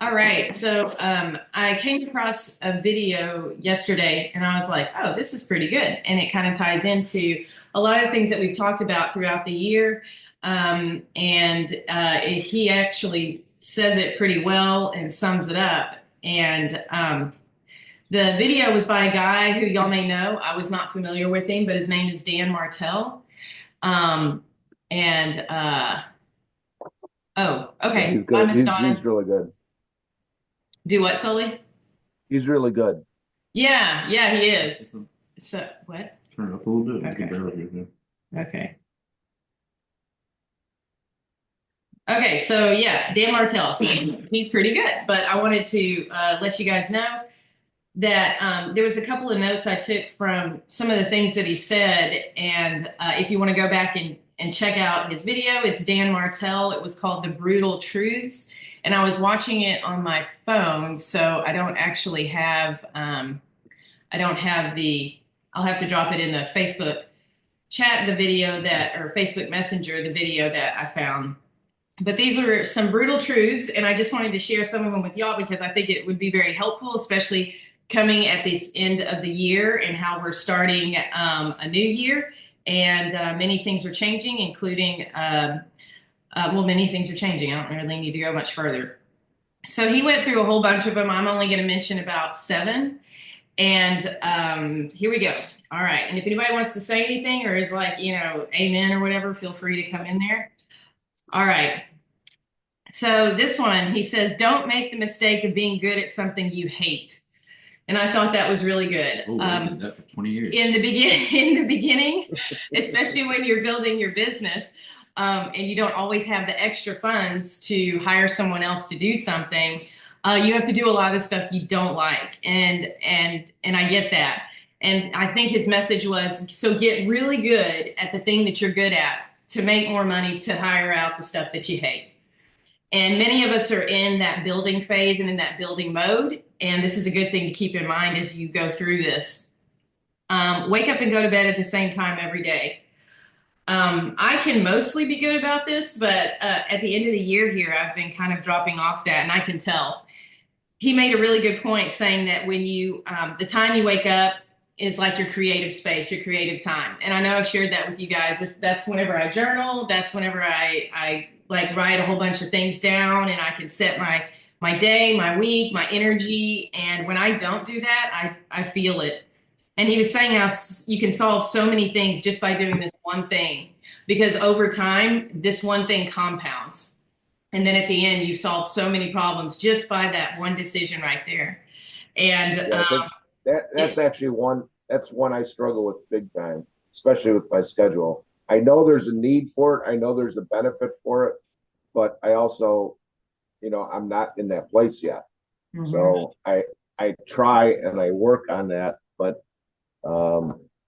All right. So I came across a video yesterday and I was like, oh, this is pretty good. And it kind of ties into a lot of the things that we've talked about throughout the year. He actually says it pretty well and sums it up. The video was by a guy who y'all may know. I was not familiar with him, but his name is Dan Martell. Um, and Oh, Yeah, okay. he's Bye, good. Miss He's Donna. really good. Do what, Sully? He's really good. Yeah, yeah, he is. So what? Turn it up a little bit. Okay. Barely hear you. Okay. Okay, so yeah, Dan Martell. So he's pretty good. But I wanted to let you guys know that there was a couple of notes I took from some of the things that he said. And if you want to go back and check out his video, it's Dan Martell. It was called The Brutal Truths. And I was watching it on my phone, so I don't actually have I don't have I'll have to drop it in the Facebook chat, the video that, or Facebook Messenger, the video that I found. But these are some brutal truths, and I just wanted to share some of them with y'all because I think it would be very helpful, especially coming at this end of the year and how we're starting a new year. And many things are changing, including, well, many things are changing. I don't really need to go much further. So he went through a whole bunch of them. I'm only going to mention about seven. And here we go. All right. And if anybody wants to say anything or is like, amen or whatever, feel free to come in there. All right. So this one, he says, don't make the mistake of being good at something you hate. And I thought that was really good. Oh, I did that for 20 years. In the beginning, especially when you're building your business, and you don't always have the extra funds to hire someone else to do something, you have to do a lot of stuff you don't like, and I get that. And I think his message was, so get really good at the thing that you're good at to make more money to hire out the stuff that you hate. And many of us are in that building phase and in that building mode. And this is a good thing to keep in mind as you go through this. Wake up and go to bed at the same time every day. I can mostly be good about this, but at the end of the year here, I've been kind of dropping off that, and I can tell. He made a really good point saying that when the time you wake up is like your creative space, your creative time. And I know I've shared that with you guys. That's whenever I journal. That's whenever I like write a whole bunch of things down, and I can set my day, my week, my energy. And when I don't do that, I feel it. And he was saying how you can solve so many things just by doing this one thing, because over time, this one thing compounds. And then at the end, you solve so many problems just by that one decision right there. And Yeah, I think that's actually one I struggle with big time, especially with my schedule. I know there's a need for it. I know there's a benefit for it, but I also, I'm not in that place yet. Mhm. So I try and I work on that, but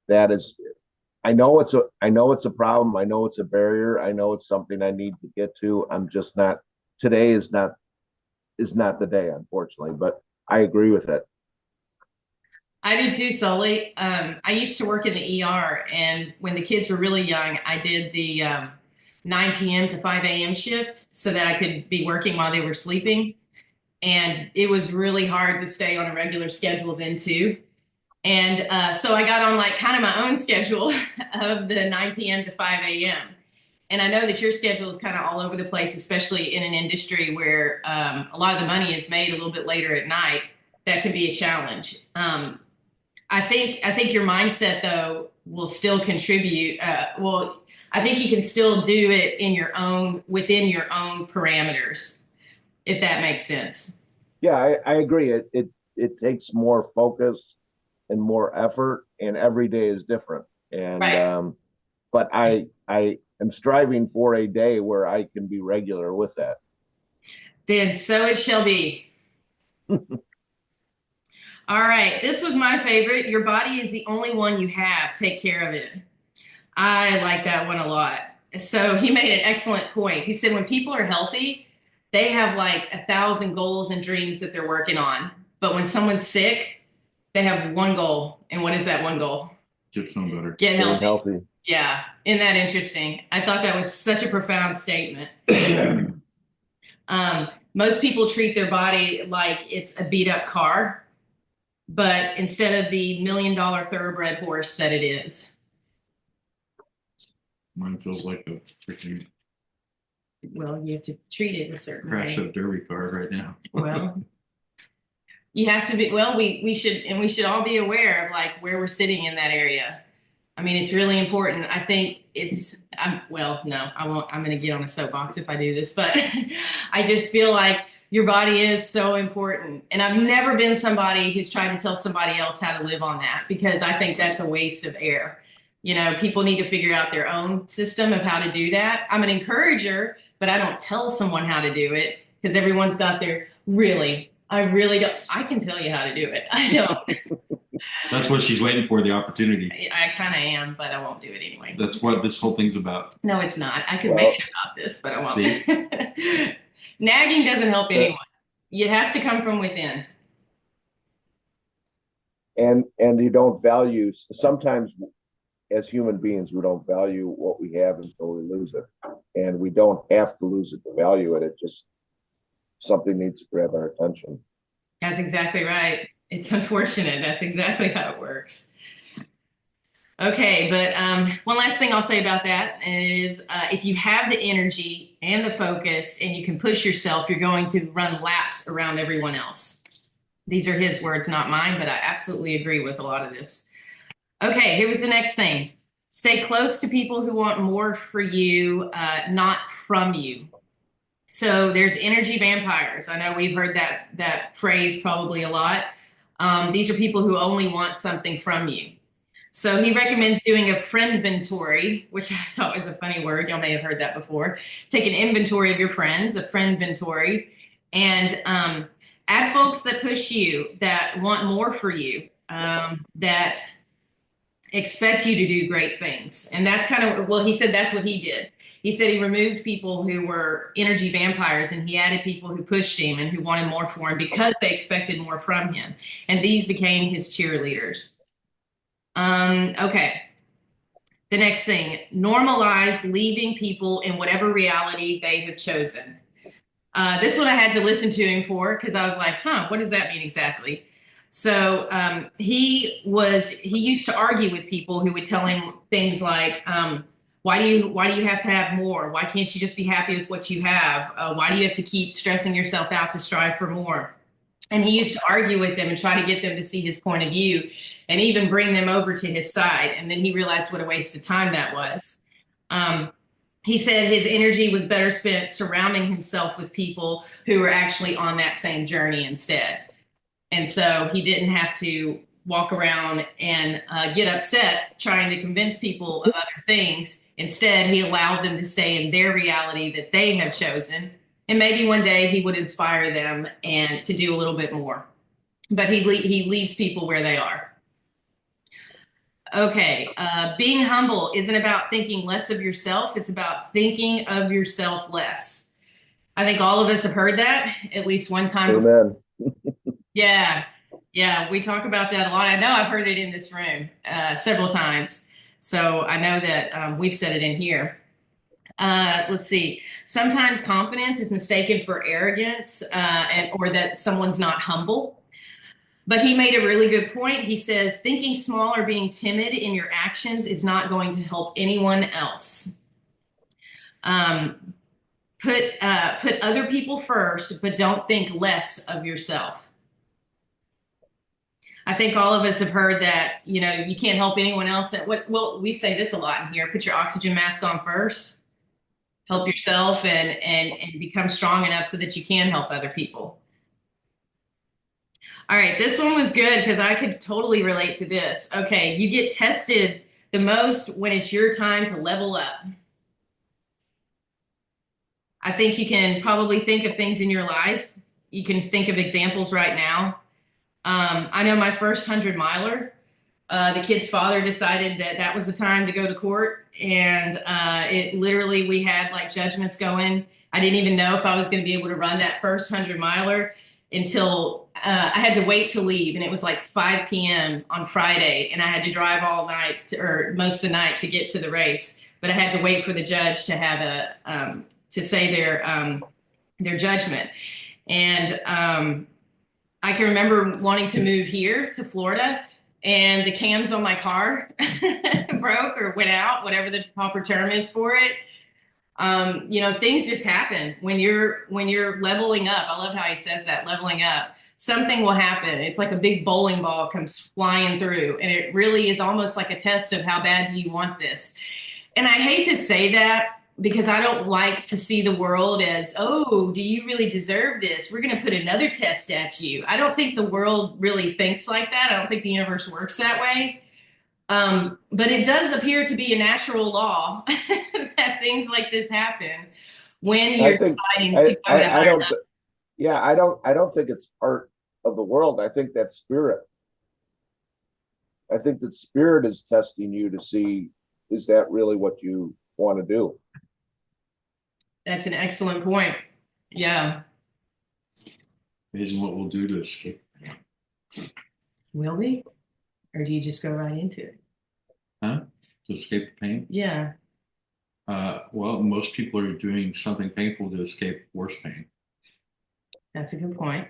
that is I know it's a problem. I know it's a barrier. I know it's something I need to get to. I'm just not today is not the day, unfortunately, but I agree with it. I do too, Sully. I used to work in the ER, and when the kids were really young, I did the 9 p.m. to 5 a.m. shift so that I could be working while they were sleeping. And it was really hard to stay on a regular schedule then, too. And so I got on like kind of my own schedule of the 9 p.m. to 5 a.m. And I know that your schedule is kind of all over the place, especially in an industry where a lot of the money is made a little bit later at night. That can be a challenge. I think your mindset though will still contribute. I think you can still do it within your own parameters, if that makes sense. Yeah, I agree. It takes more focus and more effort, and every day is different. And Right. but I am striving for a day where I can be regular with that. Then so it shall be. All right. This was my favorite. Your body is the only one you have. Take care of it. I like that one a lot. So he made an excellent point. He said when people are healthy, they have like 1,000 goals and dreams that they're working on. But when someone's sick, they have one goal. And what is that one goal? Get some better. Get Getting healthy. healthy. Yeah. Isn't that interesting? I thought that was such a profound statement. Um, Most people treat their body like it's a beat up car, but instead of the $1 million thoroughbred horse that it is. Mine feels like a freaking Well, you have to treat it a certain crash way. of derby car right now. Well, you have to be, well, we should, and we should all be aware of like where we're sitting in that area. I mean, it's really important. I think well, no, I won't, I'm going to get on a soapbox if I do this, but I just feel like your body is so important. And I've never been somebody who's tried to tell somebody else how to live on that, because I think that's a waste of air. You know, people need to figure out their own system of how to do that. I'm an encourager, but I don't tell someone how to do it, because everyone's got their I really don't. I can tell you how to do it. I don't. That's what she's waiting for, the opportunity. I kind of am, but I won't do it anyway. That's what this whole thing's about. No, it's not. I could Well, make it about this, but I won't. Nagging doesn't help anyone. It has to come from within. and you don't value, sometimes as human beings, we don't value what we have until we lose it. And we don't have to lose it to value it. It just, something needs to grab our attention. That's exactly right. It's unfortunate. That's exactly how it works. Okay, but one last thing I'll say about that is if you have the energy and the focus and you can push yourself, you're going to run laps around everyone else. These are his words, not mine, but I absolutely agree with a lot of this. Okay, here was the next thing. Stay close to people who want more for you, not from you. So there's energy vampires. I know we've heard that phrase probably a lot. These are people who only want something from you. So he recommends doing a friend inventory, which I thought was a funny word. Y'all may have heard that before. Take an inventory of your friends, a friend inventory, and add folks that push you, that want more for you, that expect you to do great things. And that's kind of, well, he said that's what he did. He said he removed people who were energy vampires and he added people who pushed him and who wanted more for him because they expected more from him. And these became his cheerleaders. Okay. The next thing, normalize leaving people in whatever reality they have chosen. This one I had to listen to him for because I was like, what does that mean exactly? So he used to argue with people who would tell him things like, why do you have to have more? Why can't you just be happy with what you have? Why do you have to keep stressing yourself out to strive for more? And he used to argue with them and try to get them to see his point of view and even bring them over to his side. And then he realized what a waste of time that was. He said his energy was better spent surrounding himself with people who were actually on that same journey instead. And so he didn't have to walk around and get upset trying to convince people of other things. Instead, he allowed them to stay in their reality that they have chosen. And maybe one day he would inspire them and to do a little bit more. But he leaves people where they are. Okay, being humble isn't about thinking less of yourself. It's about thinking of yourself less. I think all of us have heard that at least one time Amen. before. Yeah, we talk about that a lot. I know I've heard it in this room several times. So I know that we've said it in here. Let's see. Sometimes confidence is mistaken for arrogance or that someone's not humble. But he made a really good point. He says, thinking small or being timid in your actions is not going to help anyone else. Put other people first, but don't think less of yourself. I think all of us have heard that, you can't help anyone else. Well, we say this a lot in here. Put your oxygen mask on first. Help yourself and become strong enough so that you can help other people. All right, this one was good because I could totally relate to this. Okay, you get tested the most when it's your time to level up. I think you can probably think of things in your life. You can think of examples right now. I know my first 100-miler, the kid's father decided that was the time to go to court. And it literally, we had like judgments going. I didn't even know if I was going to be able to run that first 100-miler until I had to wait to leave. And it was like 5 p.m. on Friday. And I had to drive all night or most of the night to get to the race. But I had to wait for the judge to have to say their judgment. And I can remember wanting to move here to Florida, and the cams on my car broke or went out, whatever the proper term is for it. Things just happen when you're leveling up. I love how he says that, leveling up. Something will happen. It's like a big bowling ball comes flying through, and it really is almost like a test of how bad do you want this. And I hate to say that because I don't like to see the world as, oh, do you really deserve this? We're going to put another test at you. I don't think the world really thinks like that. I don't think the universe works that way. But it does appear to be a natural law that things like this happen when you're deciding to go to higher level. Yeah, I don't think it's part of the world. I think that's spirit. I think that spirit is testing you to see, is that really what you want to do? That's an excellent point. Yeah. Amazing what we'll do to escape. Will we? Or do you just go right into it? Huh? To escape the pain? Yeah. Well, most people are doing something painful to escape worse pain. That's a good point.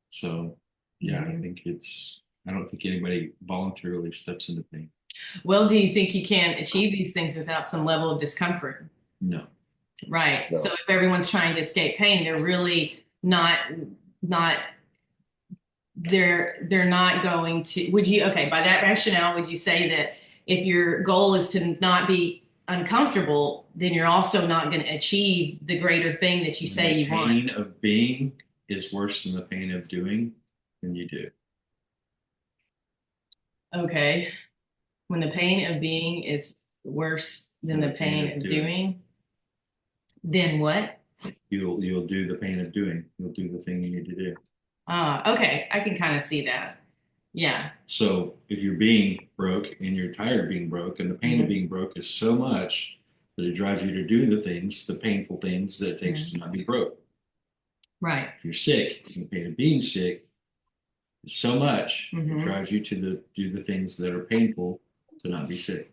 So, yeah, I don't think anybody voluntarily steps into pain. Well, do you think you can achieve these things without some level of discomfort? No. Right. No. So if everyone's trying to escape pain, they're really not they're not going to, by that rationale, would you say that if your goal is to not be uncomfortable, then you're also not going to achieve the greater thing that you say you want? The pain of being is worse than the pain of doing, then you do. Okay. When the pain of being is worse than the pain of doing, then what? You'll do the pain of doing. You'll do the thing you need to do. Okay. I can kind of see that. Yeah. So if you're being broke and you're tired of being broke, and the pain of being broke is so much that it drives you to do the painful things that it takes to not be broke. Right. If you're sick, and the pain of being sick is so much, it drives you to do the things that are painful to not be sick.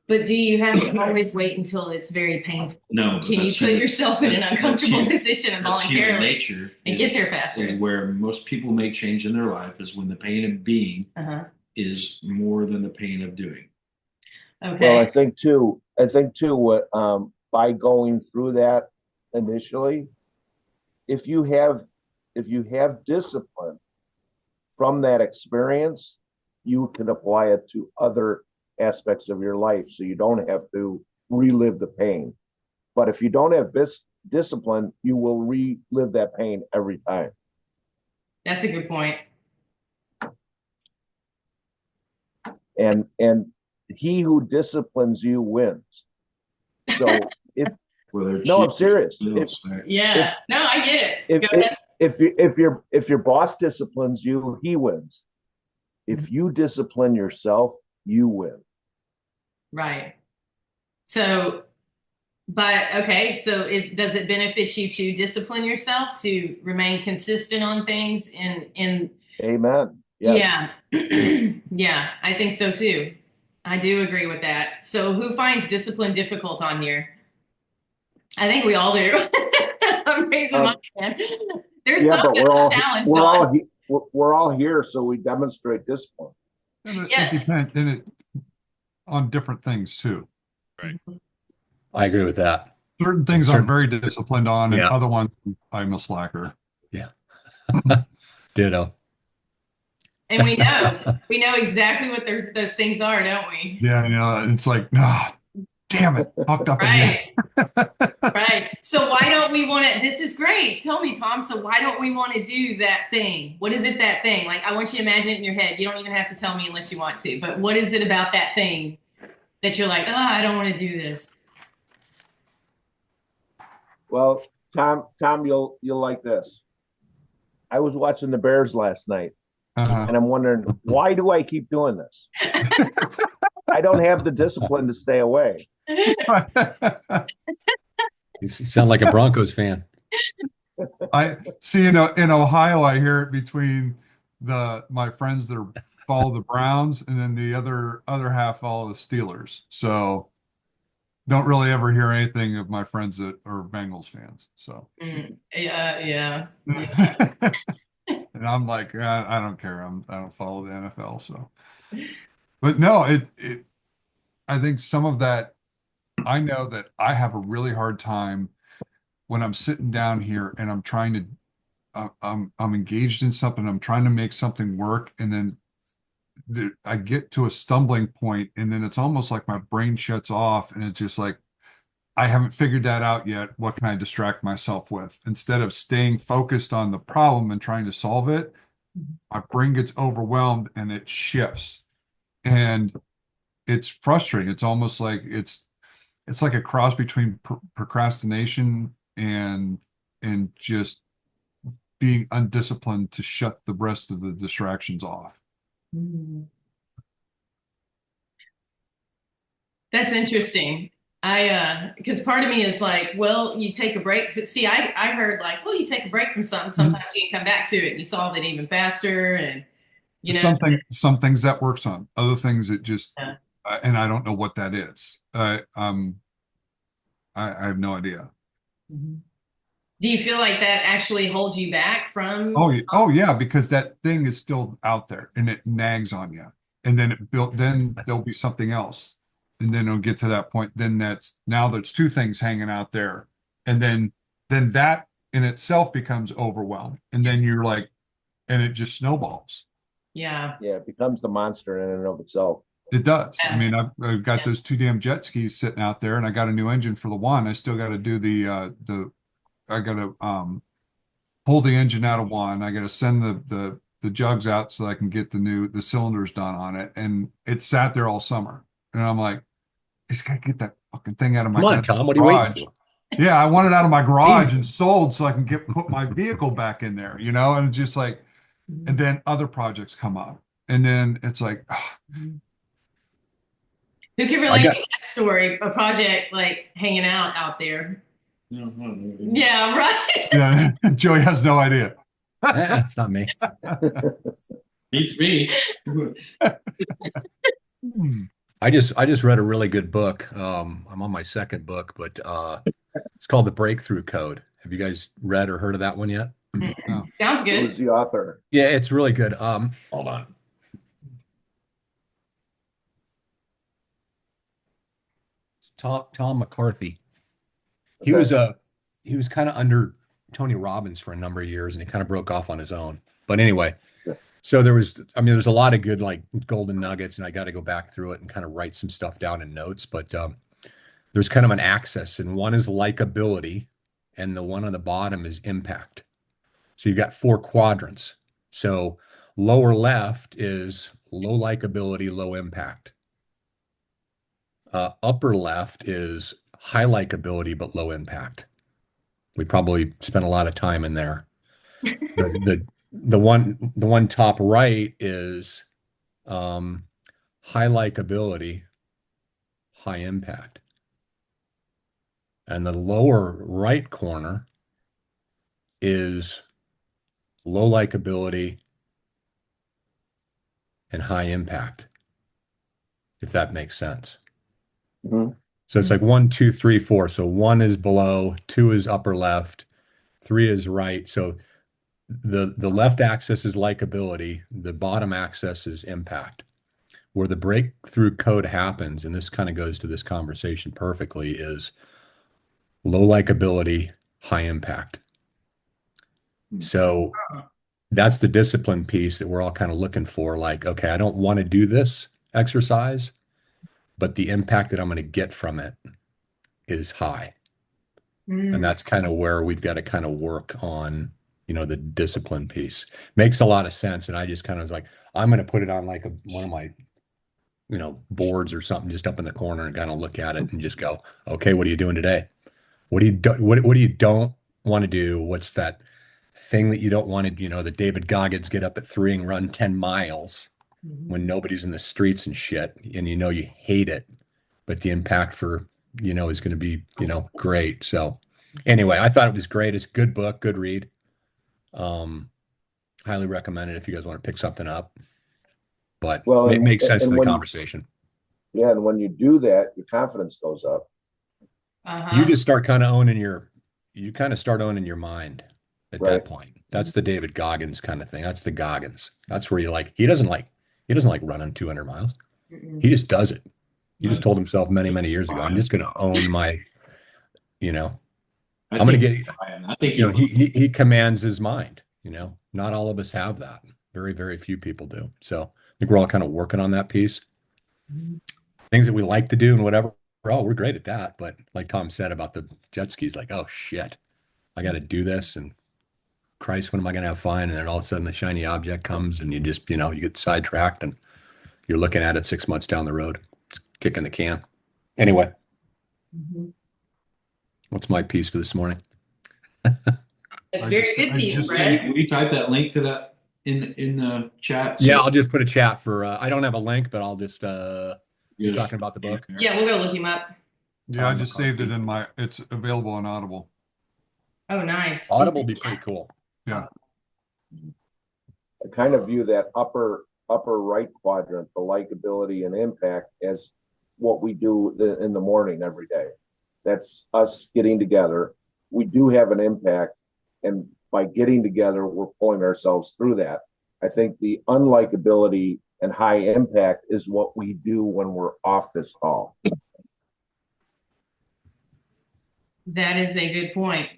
But do you have to always wait until it's very painful? No. Can you put yourself in an uncomfortable position and voluntarily nature and get there faster? Is where most people make change in their life, is when the pain of being is more than the pain of doing. Okay. Well, I think too, what by going through that initially, if you have discipline from that experience, you can apply it to other aspects of your life, so you don't have to relive the pain. But if you don't have discipline, you will relive that pain every time. That's a good point. And he who disciplines you wins. So I'm serious. I get it. If your boss disciplines you, he wins. If you discipline yourself, you win. Right. So, does it benefit you to discipline yourself to remain consistent on things in Amen. Yes. Yeah. Yeah, I think so too. I do agree with that. So who finds discipline difficult on here? I think we all do. I'm raising my hand. There's something challenge. We're all here, so we demonstrate discipline. And Yes. it depends on different things too. Right. I agree with that. Certain things I'm very disciplined on, and other ones I'm a slacker. Yeah. Ditto. And we know exactly what those things are, don't we? Yeah, it's like, damn it, fucked up again. Right. So why don't we want to? This is great. Tell me, Tom. So why don't we want to do that thing? What is it, that thing? Like, I want you to imagine it in your head. You don't even have to tell me unless you want to. But what is it about that thing that you're like, I don't want to do this? Well, Tom, you'll like this. I was watching the Bears last night, and I'm wondering, why do I keep doing this? I don't have the discipline to stay away. You sound like a Broncos fan. I see in Ohio, I hear it between my friends that follow the Browns, and then the other half follow the Steelers. So don't really ever hear anything of my friends that are Bengals fans. So, Yeah. and I'm like, I don't care. I don't follow the NFL. So, but no, I think some of that, I know that I have a really hard time when I'm sitting down here and I'm trying to, I'm engaged in something. I'm trying to make something work. And then I get to a stumbling point and then it's almost like my brain shuts off and it's just like, I haven't figured that out yet. What can I distract myself with? Instead of staying focused on the problem and trying to solve it, my brain gets overwhelmed and it shifts. And it's frustrating. It's almost like it's like a cross between procrastination and just being undisciplined to shut the rest of the distractions off. That's interesting. Because part of me is like, well, you take a break. See, I heard like, well, you take a break from something. Sometimes you can come back to it and you solve it even faster. And, you know, Some things that works on, other things that just, yeah. and I don't know what that is. I have no idea. Do you feel like that actually holds you back from? Oh yeah, because that thing is still out there and it nags on you. And then then there'll be something else. And then it'll get to that point. Then now there's two things hanging out there. And then that in itself becomes overwhelming. And then you're like, and it just snowballs. Yeah. Yeah, it becomes the monster in and of itself. It does. I Yeah. mean, I've got those two damn jet skis sitting out there and I got a new engine for the one. I still got to do I got to pull the engine out of one. I got to send the jugs out so I can get the cylinders done on it. And it sat there all summer. And I'm like, I just got to get that fucking thing out of my Come on, Tom. What are you waiting garage. for? Yeah, I want it out of my garage and Jesus. sold so I can put my vehicle back in there, And it's just like, and then other projects come up. And then it's like, Who can I relate got to that story? A project like hanging out there. No, no, Yeah, right. yeah, Joey has no idea. it's not me. beats me. I just read a really good book. I'm on my second book, but it's called The Breakthrough Code. Have you guys read or heard of that one yet? No. Sounds Who's good. the author? Yeah, it's really good. Hold on. It's Tom McCarthy. He Okay. he was kind of under Tony Robbins for a number of years, and he kind of broke off on his own. But anyway, Yeah. so there's a lot of good like golden nuggets, and I got to go back through it and kind of write some stuff down in notes. But there's kind of an axis, and one is likability, and the one on the bottom is impact. So you've got four quadrants. So lower left is low likability, low impact. Upper left is high likability but low impact. We probably spent a lot of time in there. The one top right is high likability, high impact. And the lower right corner is low likability and high impact, if that makes sense. Mhm. So it's like 1, 2, 3, 4. So 1 is below, 2 is upper left, 3 is right. So the left axis is likability, the bottom axis is impact. Where the breakthrough code happens, and this kind of goes to this conversation perfectly, is low likability, high impact. So that's the discipline piece that we're all kind of looking for. Like, okay, I don't want to do this exercise, but the impact that I'm going to get from it is high. And that's kind of where we've got to kind of work on, the discipline piece. Makes a lot of sense. And I just kind of was like, I'm going to put it on like one of my, boards or something just up in the corner and kind of look at it and just go, okay, what are you doing today? What do you don't want to do? What's that thing that you don't want to, the David Goggins get up at 3 and run 10 miles when nobody's in the streets and shit, and you hate it, but the impact for, is going to be, great. So anyway, I thought it was great. It's a good book, good read. Highly recommend it if you guys want to pick something up, but Well, it makes sense and to the when conversation. yeah, and when you do that, your confidence goes up. You just start kind of owning you kind of start owning your mind at Right. that point. That's the David Goggins kind of thing. That's the Goggins. That's where he doesn't like running 200 miles. He just does it. He just told himself many, many years ago, I'm just going to own my, you know, I I'm going to think get, I think you know, he commands his mind, not all of us have that. Very, very few people do. So I think we're all kind of working on that piece. Things that we like to do and whatever. Oh, we're great at that. But like Tom said about the jet skis, like, oh shit, I got to do this. And Christ, when am I going to have fun? And then all of a sudden the shiny object comes and you just, you get sidetracked and you're looking at it 6 months down the road. It's kicking the can. Anyway, what's my piece for this morning? It's very good piece, just Brett. will you type that link to that in the chat? Yeah, I'll just put a chat for, I don't have a link, but I'll just, you're Yes. talking about the book. Yeah, we'll go look him up. Yeah, I just saved it it's available on Audible. Oh, nice. Audible will be pretty cool. Yeah. I kind of view that upper right quadrant, the likability and impact, as what we do in the morning every day. That's us getting together. We do have an impact, and by getting together, we're pulling ourselves through that. I think the unlikability and high impact is what we do when we're off this call. That is a good point.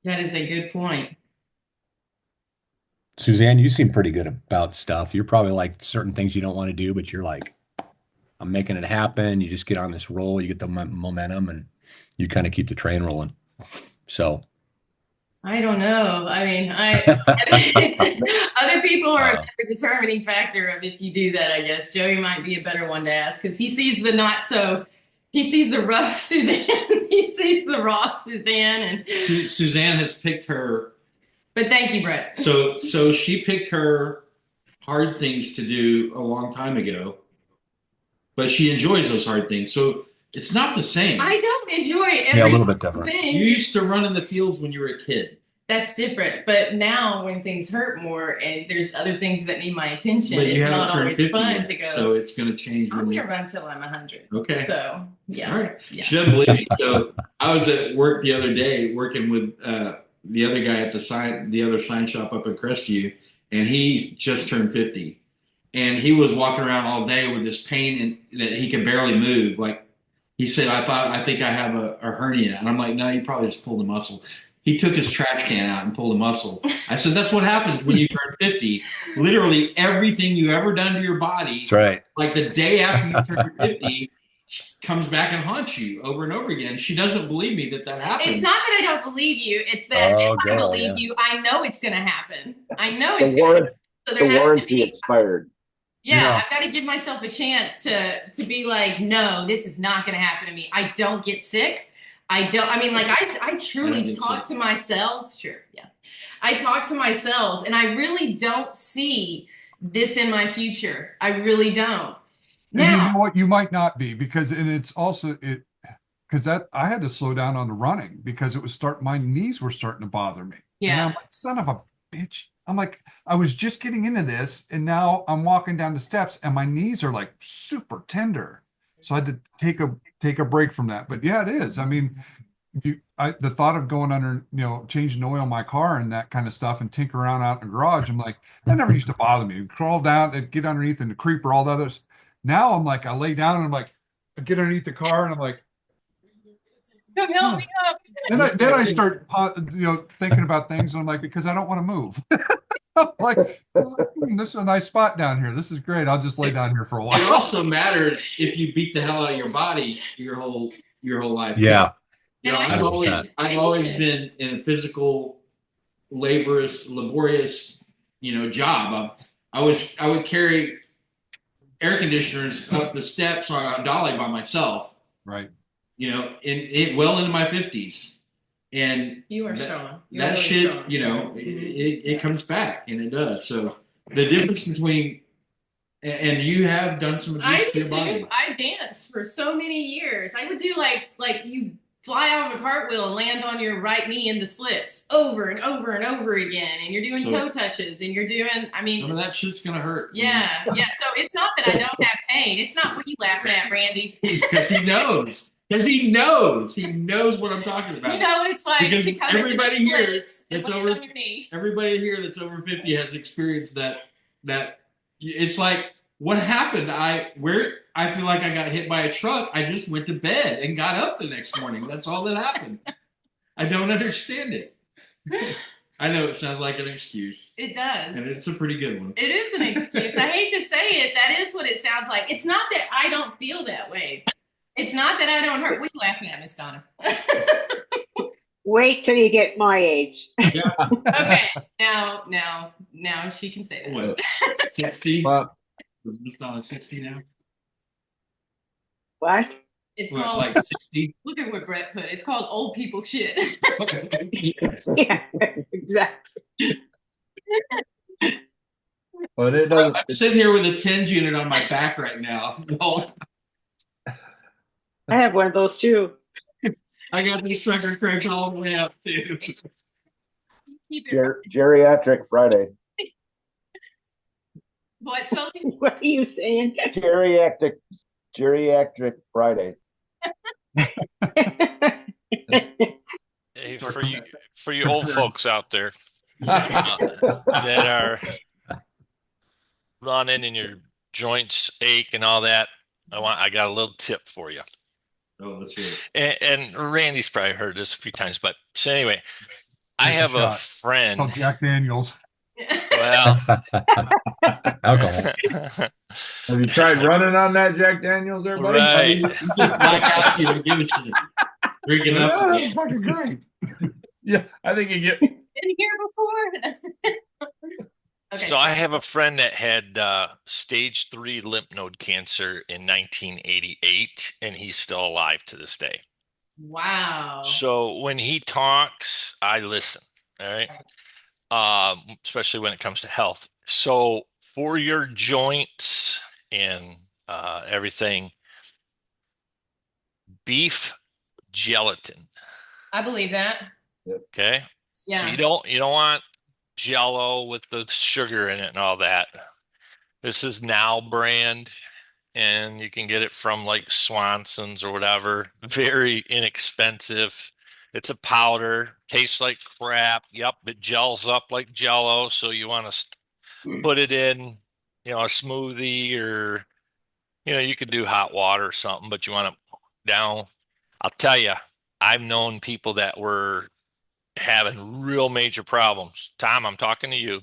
That is a good point. Suzanne, you seem pretty good about stuff. You're probably like certain things you don't want to do, but you're like, I'm making it happen. You just get on this roll, you get the momentum, and you kind of keep the train rolling. So I don't know. I mean, other people are a better determining factor of if you do that, I guess. Joey might be a better one to ask because he sees the rough Suzanne, he sees the raw Suzanne, and Suzanne has picked her. But thank you, Brett. So she picked her hard things to do a long time ago, but she enjoys those hard things. So it's not the same. I don't enjoy every Yeah, a little bit different. thing. You used to run in the fields when you were a kid. That's different. But now when things hurt more and there's other things that need my attention, But you it's haven't not turned always 50 fun yet, to go. so it's going to change I'm when going you to run till I'm 100. Okay. So, yeah. All right. Yeah. She doesn't believe me. So I was at work the other day working with the other guy at the other sign shop up in Crestview, and he just turned 50. And he was walking around all day with this pain that he could barely move. Like he said, I think I have a hernia. And I'm like, no, you probably just pulled a muscle. He took his trash can out and pulled a muscle. I said, that's what happens when you turn 50. Literally everything you ever done to your body. That's right. Like the day after you turn 50 comes back and haunts you over and over again. She doesn't believe me that happens. It's not that I don't believe you. It's that if I believe you, I know it's going to happen. I know it's going to happen. So there the has warranty to be expired. Yeah, I've got to give myself a chance to be like, no, this is not going to happen to me. I don't get sick. I truly talk to my cells. Sure. Yeah. I talk to my cells and I really don't see this in my future. I really don't. And you know what? You might not be because I had to slow down on the running because my knees were starting to bother me. Yeah. And I'm like, son of a bitch. I'm like, I was just getting into this and now I'm walking down the steps and my knees are like super tender. So I had to take a break from that. But yeah, it is. I mean, the thought of going under, changing the oil in my car and that kind of stuff and tinker around out in the garage, I'm like, that never used to bother me. Crawl down and get underneath and the creeper, all the others. Now I'm like, I lay down and I'm like, I get underneath the car and I'm like, come help me up. Then I start, thinking about things and I'm like, because I don't want to move. I'm like, this is a nice spot down here. This is great. I'll just lay down here for a while. It also matters if you beat the hell out of your body your whole life. Yeah. I've always been in a physical, laborious, job. I would carry air conditioners up the steps on a dolly by myself. Right. Well into my 50s. And you are strong. That really shit, strong. It comes back and it does. So the difference between, and you have done some abuse to your body. I danced for so many years. I would do like you fly out of a cartwheel and land on your right knee in the splits over and over and over again. And you're doing toe touches and you're doing, some of that shit's going to hurt. Yeah. Yeah. So it's not that I don't have pain. It's not what you laughing at, Randy. Because he knows. Because he knows what I'm talking about. You know what it's like Because to come into the splits and land on your knee. everybody here that's over 50 has experienced that it's like, what happened? I feel like I got hit by a truck. I just went to bed and got up the next morning. That's all that happened. I don't understand it. I know it sounds like an excuse. It does. And it's a pretty good one. It is an excuse. I hate to say it. That is what it sounds like. It's not that I don't feel that way. It's not that I don't hurt. What are you laughing at, Miss Donna? Wait till you get my age. Yeah. Okay. Now she can say that. What? 60? Well, Is Miss Donna 60 now? What? It's What, called, like 60? look at what Brett put. It's called old people shit. Yes. Yeah, exactly. but it doesn't. I'm sitting here with a TENS unit on my back right now. I have one of those too. I got this sucker cranked all the way up too. Keep it. Geriatric Friday. What, Sully? What are you saying? Geriatric Friday. Hey, for you old folks out there that are running and your joints ache and all that, I got a little tip for you. Oh, that's right. And Randy's probably heard this a few times, but so anyway, I Take a have a shot. friend. Oh, Jack Daniels. Well, Alcohol. Have you tried running on that Jack Daniels there, buddy? right. You just black out, you don't give a shit. Drinking Yeah, up. that's fucking great. Yeah, I think you get. Been here before? Okay. So I have a friend that had stage 3 lymph node cancer in 1988, and he's still alive to this day. Wow. So when he talks, I listen. All right. Especially when it comes to health. So for your joints and everything, beef gelatin. I believe that. Okay. Yeah. So you don't want Jello with the sugar in it and all that. This is Now brand, and you can get it from like Swanson's or whatever. Very inexpensive. It's a powder, tastes like crap. Yep, it gels up like Jello. So you want to put it in, a smoothie, or you could do hot water or something, but you want to down. I'll tell you, I've known people that were having real major problems. Tom, I'm talking to you.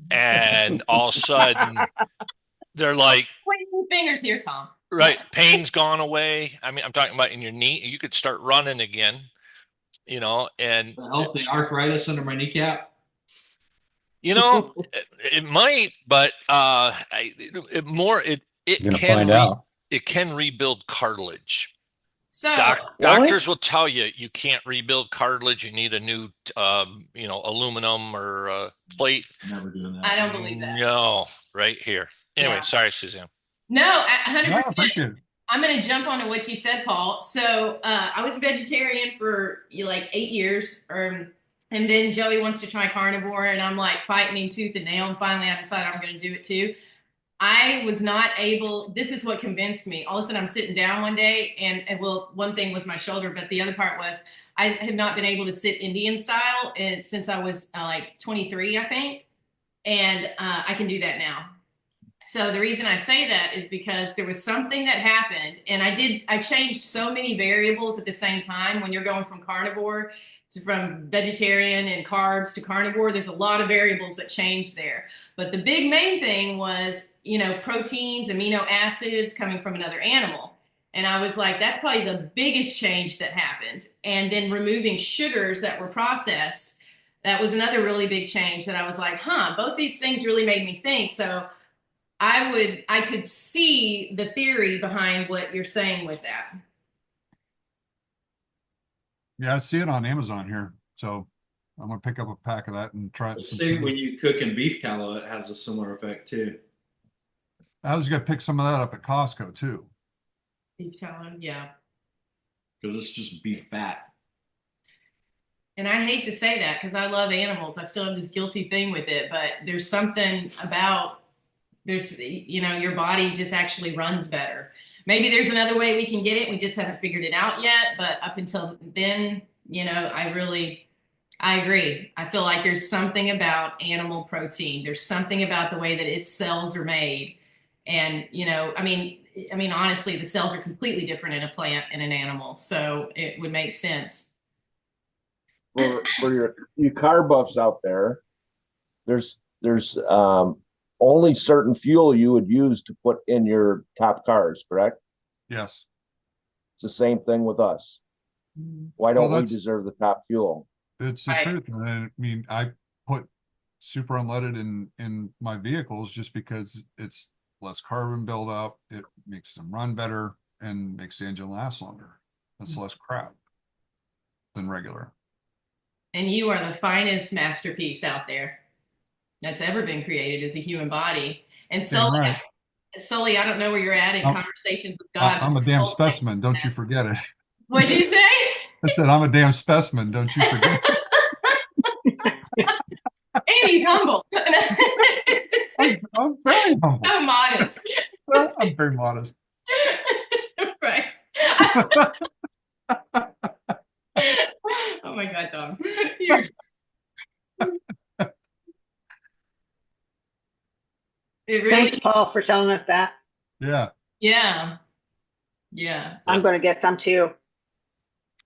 And all of a sudden, they're like, Pointing your fingers here, Tom. right, pain's gone away. I mean, I'm talking about in your knee. You could start running again, and Help the arthritis under my kneecap. it might, but You're gonna can find out. it can rebuild cartilage. So Doctors will tell you can't rebuild cartilage. You need a new, aluminum or plate. Never doing that. I don't believe that. No, right here. Anyway, Yeah. Sorry, Suzanne. No, 100%. No, I appreciate it. I'm going to jump onto what you said, Paul. So I was a vegetarian for like 8 years, and then Joey wants to try carnivore, and I'm like fighting him tooth and nail. And finally, I decided I'm going to do it too. I was not able. This is what convinced me. All of a sudden, I'm sitting down one day, and well, one thing was my shoulder, but the other part was I had not been able to sit Indian style since I was like 23, I think, and I can do that now. So the reason I say that is because there was something that happened, and I changed so many variables at the same time. When you're going from carnivore from vegetarian and carbs to carnivore, there's a lot of variables that change there. But the big main thing was, proteins, amino acids coming from another animal. And I was like, that's probably the biggest change that happened. And then removing sugars that were processed, that was another really big change that I was like, both these things really made me think. So I could see the theory behind what you're saying with that. Yeah, I see it on Amazon here. So I'm gonna pick up a pack of that and try it. See, when you cook in beef tallow, it has a similar effect too. I was gonna pick some of that up at Costco too. Beef tallow, yeah. Because it's just beef fat. And I hate to say that because I love animals. I still have this guilty thing with it, but there's something about your body just actually runs better. maybe there's another way we can get it. We just haven't figured it out yet. But up until then, I agree. I feel like there's something about animal protein. There's something about the way that its cells are made. And, honestly, the cells are completely different in a plant and an animal. So it would make sense. For your car buffs out there, there's only certain fuel you would use to put in your top cars, correct? Yes. It's the same thing with us. Why Well, don't we deserve the top fuel? It's the Right. truth. And I mean, I put super unleaded in my vehicles just because it's less carbon buildup. It makes them run better and makes the engine last longer. It's less crap than regular. And you are the finest masterpiece out there that's ever been created as a human body. And Damn right. Sully, I don't know where you're at in conversations with God. I'm a but damn Sully's saying specimen. Don't you that. forget it. What'd you say? I said, I'm a damn specimen. Don't you forget it. And he's humble. I'm very humble. So modest. I'm very modest. Right. Oh my God, Tom. You're... It really, Thanks, Paul, for telling us that. Yeah. yeah. Yeah. I'm going to get some too.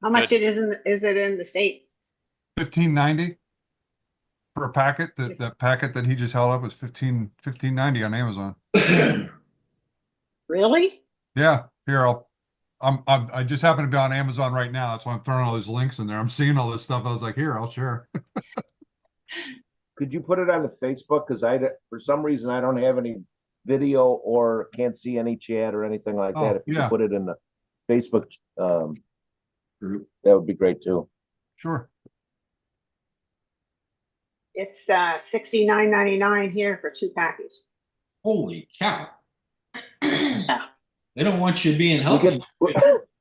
How much Good. is it in the state? $15.90 for a packet. That packet that he just held up was $15.90 on Amazon. Really? Yeah. Here, I just happen to be on Amazon right now. That's why I'm throwing all these links in there. I'm seeing all this stuff. I was like, here, I'll share. Could you put it on the Facebook? Because for some reason, I don't have any video or can't see any chat or anything like that. If you yeah. could put it in the Facebook group, that would be great too. Sure. It's $69.99 here for 2 packages. Holy cow! Yeah. They don't want you being healthy.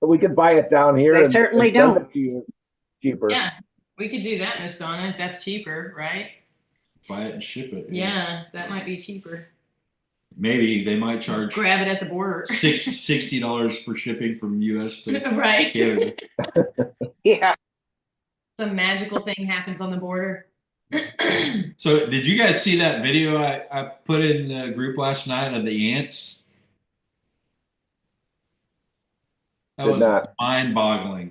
We could buy it down here. They certainly send don't. it to you cheaper. Yeah. We could do that, Miss Donna, if that's cheaper, right? Buy it and ship it. Yeah, that might be cheaper. Maybe they might charge Grab it at the border. $60 for shipping from US to Right. Canada. Yeah. Some magical thing happens on the border. So, did you guys see that video I put in the group last night of the ants? That Did was not. mind-boggling.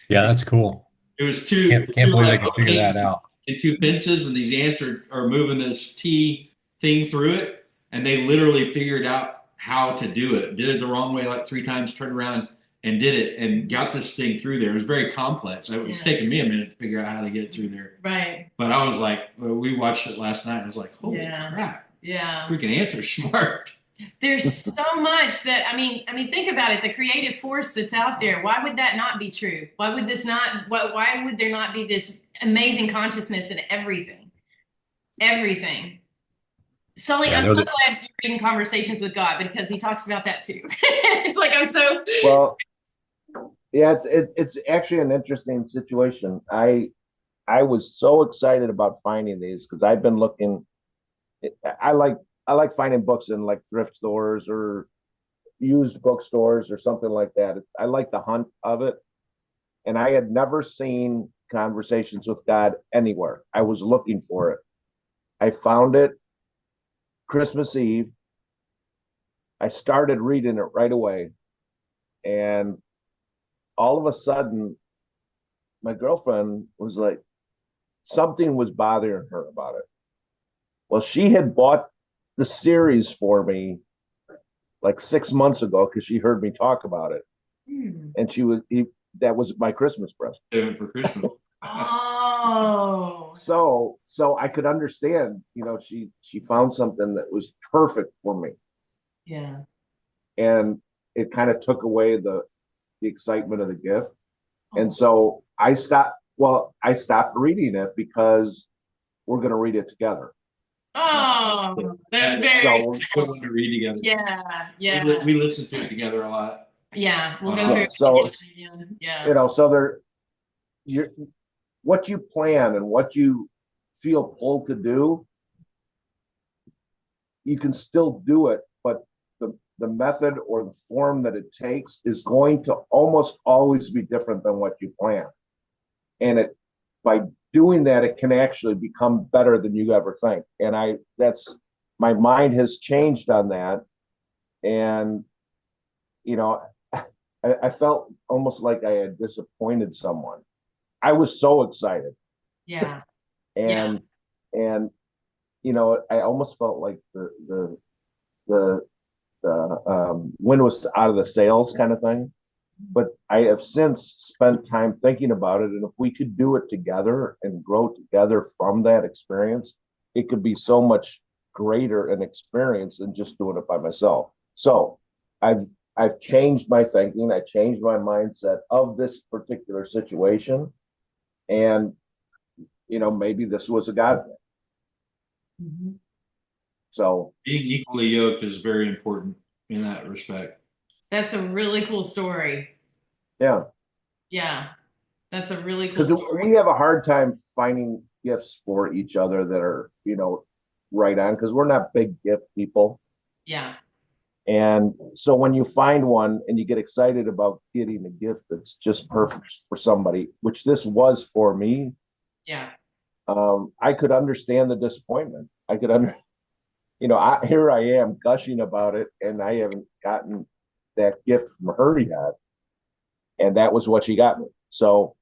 Yeah, that's cool. It was two. Can't believe they can figure that out. And 2 fences, and these ants are moving this T thing through it, and they literally figured out how to do it. Did it the wrong way like 3 times, turned around and did it, and got this thing through there. It was very complex. It was taking me a minute to figure out how to get it through there. Right. But I was like, we watched it last night, and I was like, holy crap. Yeah. Freaking ants are smart. There's so much that I mean, think about it. The creative force that's out there. Why would that not be true? Why would this not? Why would there not be this amazing consciousness in everything? Everything. Sully, Yeah, I'm so glad you're reading Conversations with God because he talks about that too. It's like I'm so well. Yeah, it's actually an interesting situation. I was so excited about finding these because I've been looking. I like finding books in like thrift stores or used bookstores or something like that. I like the hunt of it. And I had never seen Conversations with God anywhere. I was looking for it. I found it Christmas Eve. I started reading it right away. And all of a sudden, my girlfriend was like, something was bothering her about it. Well, she had bought the series for me like 6 months ago because she heard me talk about it, and that was my Christmas present For Christmas. Oh. So I could understand, she found something that was perfect for me. Yeah. And it kind of took away the excitement of the gift. And so I stopped reading it because we're going to read it together. Oh, that's very good one to read together. Yeah. We listen to it together a lot. Yeah, we'll go through it. So yeah. So what you plan and what you feel pulled to do, you can still do it, but the method or the form that it takes is going to almost always be different than what you plan. And it, by doing that, it can actually become better than you ever think. And that's, my mind has changed on that. And, I felt almost like I had disappointed someone. I was so excited. Yeah. And, and, I almost felt like the wind was out of the sails kind of thing. But I have since spent time thinking about it. And if we could do it together and grow together from that experience, it could be so much greater an experience than just doing it by myself. So I've changed my thinking. I changed my mindset of this particular situation. And, maybe this was a God thing. Mm-hmm. So being equally yoked is very important in that respect. That's a really cool story. yeah, Yeah. That's a really cool because story. we have a hard time finding gifts for each other that are, right on, because we're not big gift people. Yeah. And so when you find one and you get excited about getting a gift that's just perfect for somebody, which this was for me, Yeah. I could understand the disappointment. I could here I am gushing about it, and I haven't gotten that gift from her yet, and that was what she got me. So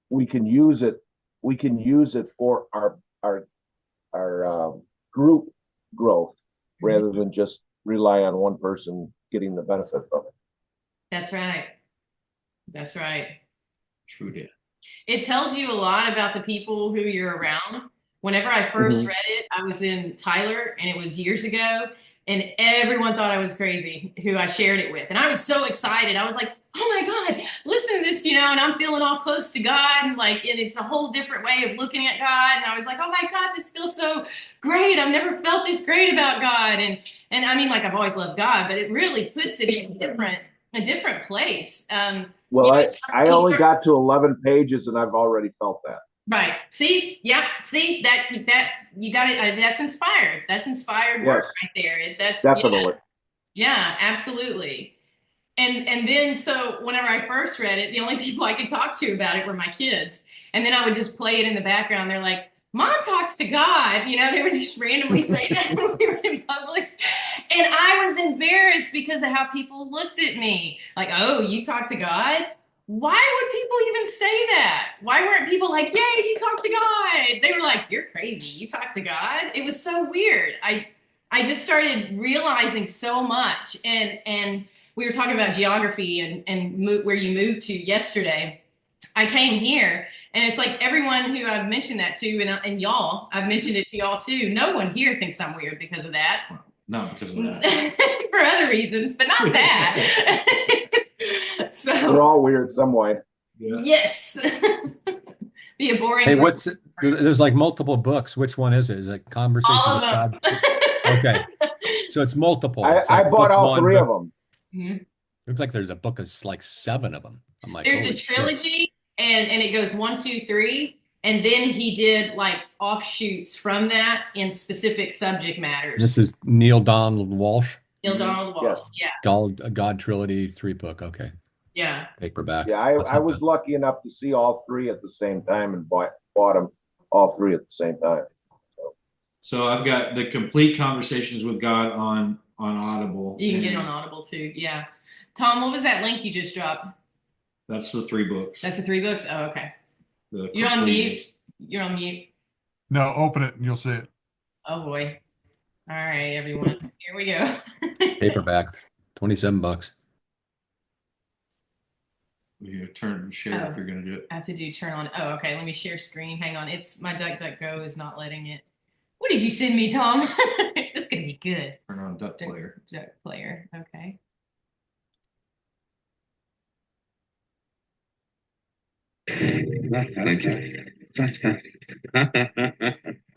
we can use it. We can use it for our group growth rather than just rely on one person getting the benefit from it. That's right. That's right. True. Yeah. It tells you a lot about the people who you're around. Whenever I first read it, I was in Tyler, and it was years ago, and everyone thought I was crazy who I shared it with. And I was so excited. I was like, oh my God, listen to this, and I'm feeling all close to God, and and it's a whole different way of looking at God. And I was like, oh my God, this feels so great. I've never felt this great about God. And I mean, like, I've always loved God, but it really puts it in a different place. Well, I only got to 11 pages and I've already felt that. Right. See, yeah. See that you got it. That's inspired. That's inspired work right there. That's definitely. Yeah, absolutely. And then so whenever I first read it, the only people I could talk to about it were my kids, and then I would just play it in the background. They're like, "Mom talks to God," they would just randomly say that when we were in public, and I was embarrassed because of how people looked at me. Like, "Oh, you talk to God." Why would people even say that? Why weren't people like, yay, you talk to God? They were like, you're crazy. You talk to God? It was so weird. I just started realizing so much. And we were talking about geography and where you moved to yesterday. I came here, and it's like everyone who I've mentioned that to, and y'all, I've mentioned it to y'all too. No one here thinks I'm weird because of that. Not because of that. For other reasons, but not that. So we're all weird some way. Yes. Be a boring. Hey, there's like multiple books. Which one is it? Is it Conversations all of with them. God? Okay. So it's multiple. It's I like bought all one, three of them. Mm-hmm. Looks like there's a book of like 7 of them. I'm like, there's a trilogy, and it goes 1, 2, 3. And then he did like offshoots from that in specific subject matters. This is Neil Donald Walsh. Neil Donald Walsh. Yes. Yeah. God Trilogy 3-book. Okay. Yeah. Paperback. Yeah, I was lucky enough to see all 3 at the same time and bought them all 3 at the same time. So I've got the complete Conversations with God on Audible. You can get it on Audible too. Yeah. Tom, what was that link you just dropped? That's the 3 books. That's the 3 books? Oh, okay. The You're on mute. You're on mute. No, open it and you'll see it. Oh boy. All right, everyone. Here we go. Paperback, $27. You turn share if you're going to do it. I have to do turn on. Oh, okay. Let me share screen. Hang on. It's my DuckDuckGo is not letting it. What did you send me, Tom? This is gonna be good. Turn on Duck Player. Duck Player. Okay.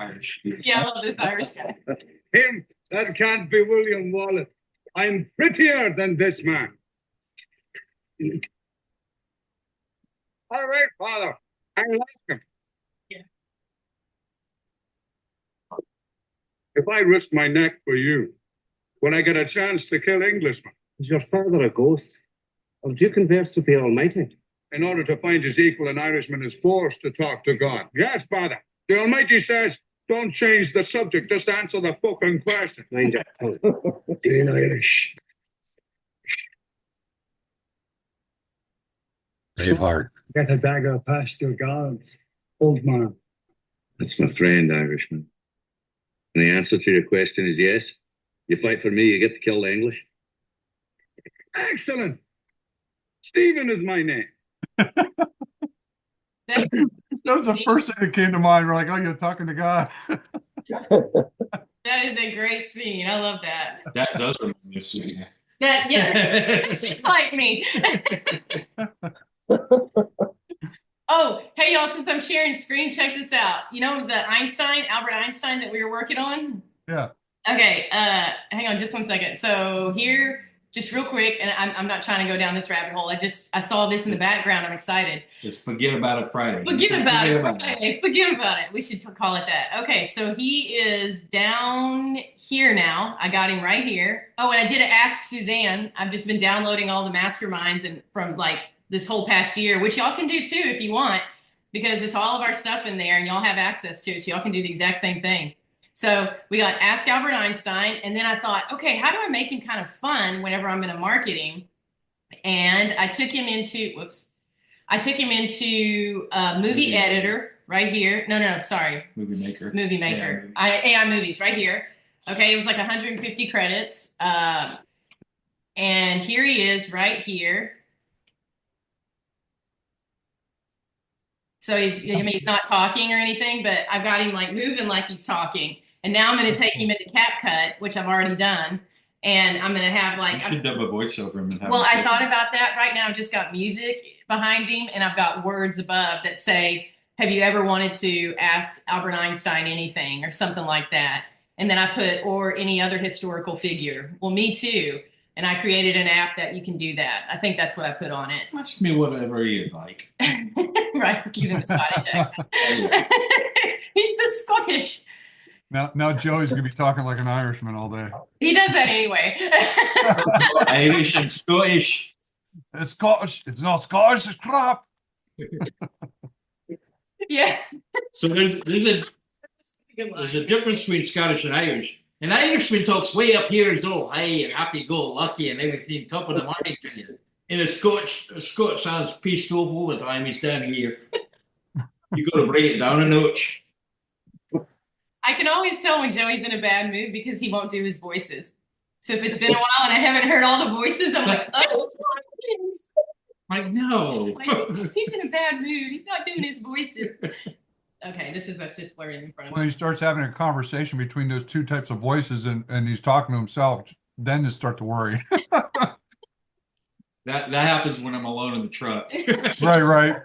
Irish. Yeah, I love this Irish guy. Him, that can't be William Wallace. I'm prettier than this man. All right, Father. I like him. Yeah. If I risk my neck for you, when I get a chance to kill Englishmen. Is your father a ghost? Or do you converse with the Almighty? In order to find his equal, an Irishman is forced to talk to God. Yes, Father. The Almighty says, don't change the subject, just answer the fucking question. Mind your tongue. Being Irish. Braveheart. Get a dagger past your guards, old man. That's my friend, Irishman. And the answer to your question is yes. You fight for me, you get to kill the English. Excellent. Stephen is my name. That was the first thing that came to mind. We're like, oh, you're talking to God. That is a great scene. I love that. That does remind me of Susan. That, yeah, she's like me. Oh, hey y'all, since I'm sharing screen, check this out. You know the Albert Einstein that we were working on? Yeah. Okay, hang on just one second. So here, just real quick, and I'm not trying to go down this rabbit hole. I saw this in the background. I'm excited. Just forget about it Friday. Forget about it Friday. Forget about it. We should call it that. Okay, so he is down here now. I got him right here. Oh, and I did Ask Suzanne. I've just been downloading all the masterminds and from like this whole past year, which y'all can do too if you want, because it's all of our stuff in there and y'all have access to it. So y'all can do the exact same thing. So we got Ask Albert Einstein, and then I thought, okay, how do I make him kind of fun whenever I'm going to market him? And I took him into, movie editor right here. No, sorry. Movie maker. Yeah, AI movies right here. Okay, it was like 150 credits. And here he is right here. So he's not talking or anything, but I've got him like moving like he's talking. And now I'm going to take him into CapCut, which I've already done. And I'm going to have like. You should dub a voiceover him. Well, I thought about that. Right now I've just got music behind him and I've got words above that say, have you ever wanted to ask Albert Einstein anything or something like that? And then I put, or any other historical figure. Well, me too. And I created an app that you can do that. I think that's what I put on it. Ask me whatever you'd like. Right, give him a Scottish accent. He's the Scottish. Now Joey's gonna be talking like an Irishman all day. He does that anyway. Irish and Scottish. It's Scottish. It's not Scottish. It's crap. Yeah. So there's a difference between Scottish and Irish. An Irishman talks way up here as all high and happy-go-lucky and everything, top of the morning to you. And a Scotch sounds pissed off all the time. He's down here. You got to bring it down a notch. I can always tell when Joey's in a bad mood because he won't do his voices. So if it's been a while and I haven't heard all the voices, I'm like, oh, like, no. Like, he's in a bad mood. He's not doing his voices. Okay, that's just flirting in front of me. When he starts having a conversation between those two types of voices and he's talking to himself, then you start to worry. That happens when I'm alone in the truck. Right.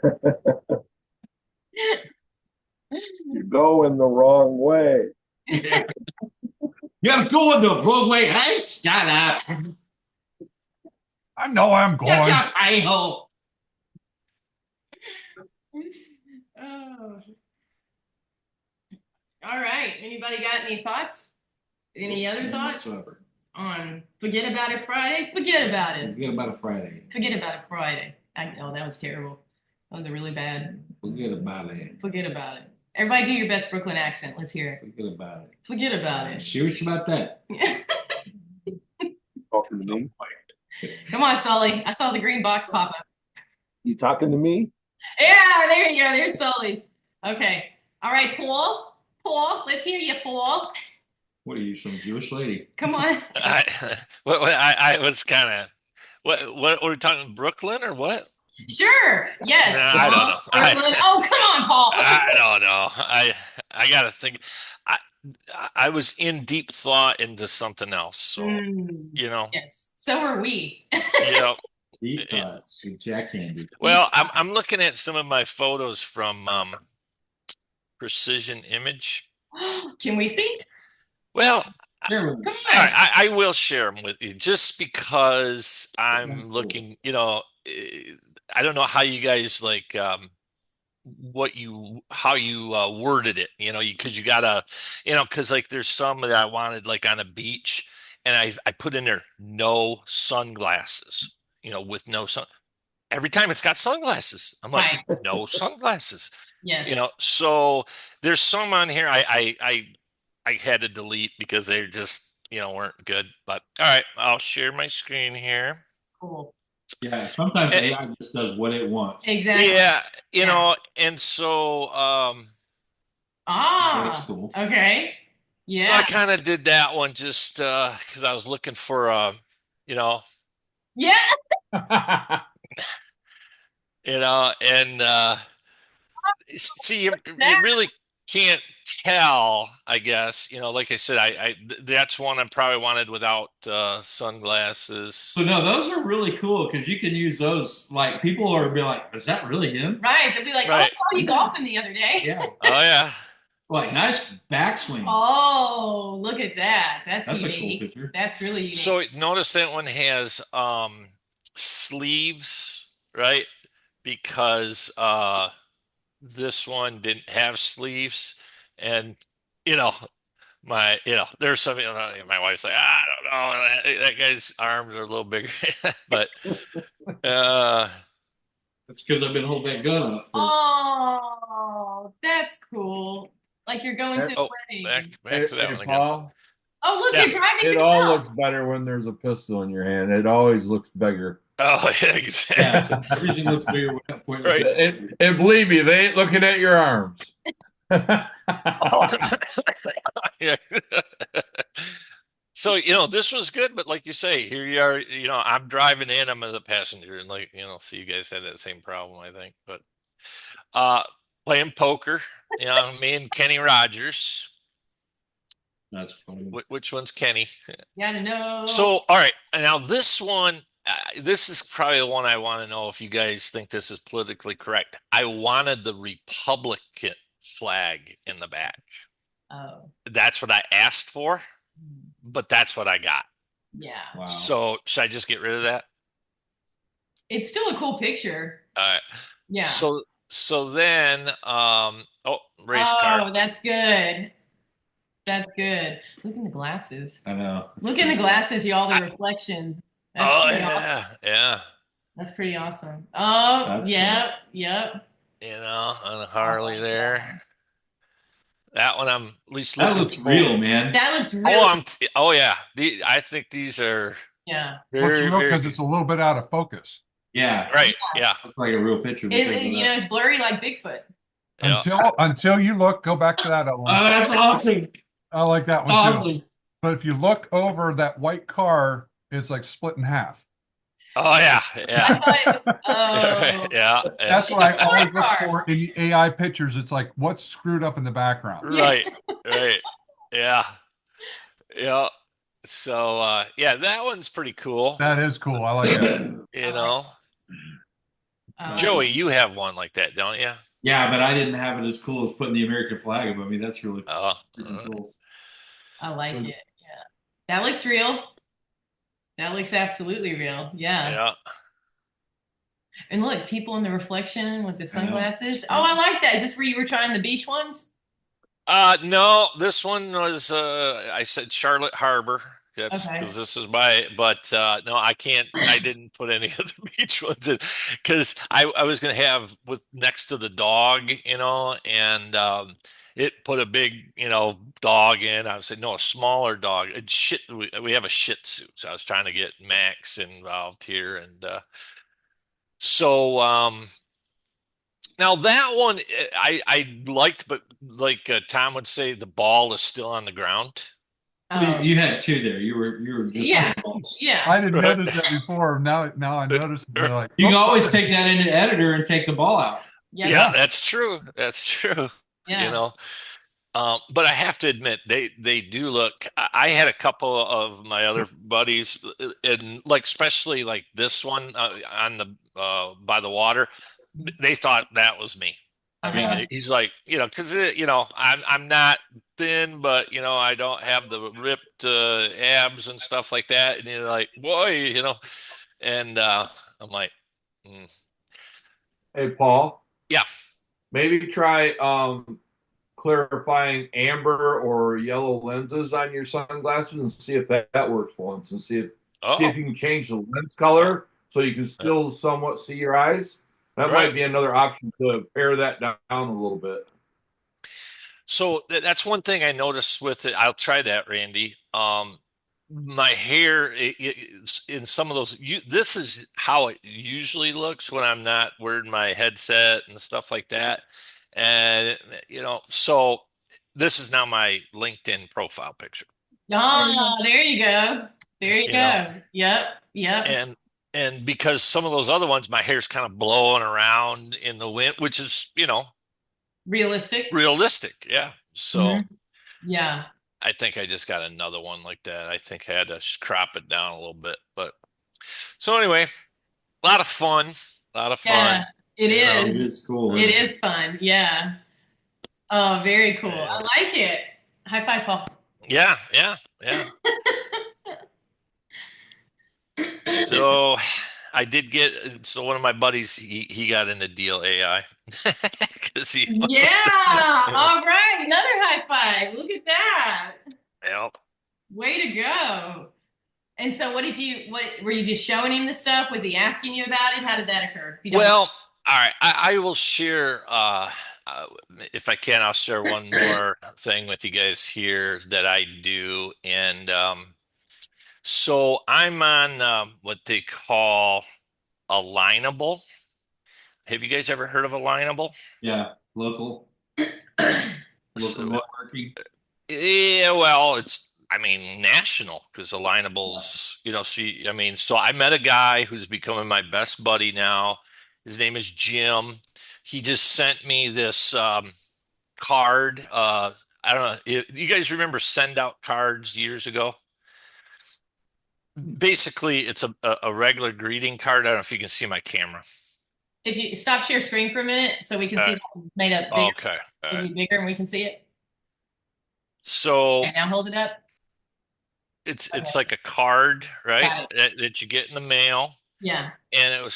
You're going the wrong way. You're going the wrong way. Hey, shut up. I know I'm going. Get your a-hole. Oh. All right. Anybody got any thoughts? Any other thoughts on Forget About It Friday? Forget about it. Forget about it Friday. Forget about it Friday. Oh, that was terrible. That was a really bad. Forget about it. Forget about it. Everybody do your best Brooklyn accent. Let's hear it. Forget about it. Forget about it. Serious about that? Talking to me? Come on, Sully. I saw the green box pop up. You talking to me? Yeah, there you go. There's Sully's. Okay. All right, Paul. Paul, let's hear you, Paul. What are you, some Jewish lady? Come on. I was kind of, what were we talking, Brooklyn or what? Sure. Yes. No, I don't know. Brooklyn. Oh, come on, Paul. I don't know. I got to think. I was in deep thought into something else. So, you know. Yes. So are we. You know. Deep thoughts. Jack Candy. Well, I'm looking at some of my photos from Precision Image. Can we see? Well, come on. I will share them with you just because I'm looking, you know, I don't know how you guys like how you worded it, you know, because you gotta, you know, because like there's some that I wanted like on a beach, and I put in there no sunglasses, with no sun. Every time it's got sunglasses. I'm like, Right. no sunglasses. Yes. So there's some on here I had to delete because they just, weren't good. But all right, I'll share my screen here. Cool. Yeah, sometimes AI just does what it wants. Exactly. Yeah, Yeah. and so That's cool. Okay. so Yeah. I kind of did that one just because I was looking for Yeah. and see, you That- really can't tell, I guess. Like I said, that's one I probably wanted without sunglasses. So no, those are really cool because you can use those. Like people are be like, "Is that really him?" Right. They'll be like, Right. "Oh, I saw you golfing the other day." Yeah. Oh yeah. Like nice backswing. Oh, look at that. That's a cool unique. picture. That's really unique. So notice that one has sleeves, right? Because this one didn't have sleeves, and there's some, my wife's like, I don't know, that guy's arms are a little bigger, but That's because I've been holding that gun up. Oh, that's cool. Like you're going to a wedding. back to that one again. Paul, Oh, look, Yeah. you're driving it all yourself. looks better when there's a pistol in your hand. It always looks bigger. Oh, yeah, exactly. Yeah, everything looks bigger with that point. Right. And believe me, they ain't looking at your arms. Yeah. So, this was good, but like you say, here you are, I'm driving in, I'm the passenger, and see, you guys had that same problem, I think. But playing poker, me and Kenny Rogers. That's funny. Which one's Kenny? Gotta know. So, all right, now this one, this is probably the one I want to know if you guys think this is politically correct. I wanted the Republican flag in the back. Oh. That's what I asked for, but that's what I got. Yeah. Wow. So should I just get rid of that? It's still a cool picture. All right. Yeah. So then, race car. Oh, that's good. That's good. Look in the glasses. I know. Look in the glasses, y'all. The reflection. That's pretty awesome. Yeah. That's pretty awesome. Oh, That's yep. On a Harley there. That one I'm at least That looking looks for. real, man. That looks real. Oh yeah. I think these are Looks real because it's a little bit out of focus. Yeah. Right. Yeah. Looks like a real picture. It's blurry like Bigfoot. Until you look, go back to that one. Oh, that's awesome. I like that one Awesome. too. But if you look over, that white car is like split in half. Oh yeah. I thought it was, Yeah. That's what I always look for in the AI pictures. It's like what's screwed up in the background. Right. Yeah. So that one's pretty cool. That is cool. I like that. Joey, you have one like that, don't you? Yeah, but I didn't have it as cool as putting the American flag above me. That's really cool. I like it. Yeah. That looks real. That looks absolutely real. Yeah. And look, people in the reflection with the sunglasses. Oh, I like that. Is this where you were trying the beach ones? No, this one was I said Charlotte Harbor. That's because this is but no, I didn't put any of the beach ones in because I was gonna have with next to the dog, and it put a big, dog in. I was saying, no, a smaller dog. We have a Shih Tzu, so I was trying to get Max involved here, and so now that one I liked, but like Tom would say, the ball is still on the ground. You had two there. You were just yeah. I didn't notice that before. Now I noticed. Like, you can always take that into editor and take the ball out. Yeah, that's true. That's true. Yeah. But I have to admit, they do look. I had a couple of my other buddies, and like especially like this one on the by the water. They thought that was me. I mean, he's like, because I'm not thin, but I don't have the ripped abs and stuff like that. And you're like, boy, and I'm like, Hey, Paul. Yeah. Maybe try clarifying amber or yellow lenses on your sunglasses and see if that works once, and see if you can change the lens color so you can still somewhat see your eyes. That might be another option to pare that down a little bit. So that's one thing I noticed with it. I'll try that, Randy. My hair in some of those, this is how it usually looks when I'm not wearing my headset and stuff like that. And, so this is now my LinkedIn profile picture. Oh, there you go. There you go. Yep. And because some of those other ones, my hair's kind of blowing around in the wind, which is, Realistic. realistic. So Yeah. I think I just got another one like that. I think I had to crop it down a little bit, but so anyway, a lot of fun. Yeah, it is. It is cool. It is fun. Yeah. Oh, very cool. I like it. High five, Paul. Yeah. So I did get, so one of my buddies, he got in the deal AI. 'Cause Yeah. All right. Another high five. Look at that. Yep. Way to go. And so what were you just showing him the stuff? Was he asking you about it? How did that occur? Well, all right. I will share, if I can, I'll share one more thing with you guys here that I do. And so I'm on what they call Alignable. Have you guys ever heard of Alignable? Yeah, local networking. Yeah, well, national because Alignable's, so I met a guy who's becoming my best buddy now. His name is Jim. He just sent me this card. I don't know. You guys remember send out cards years ago? Basically, it's a regular greeting card. I don't know if you can see my camera. If you stop share screen for a minute so we can see that made up bigger. Okay. Maybe bigger and we can see it. So okay, now hold it up. It's like a card, right? That you get in the mail. Yeah. And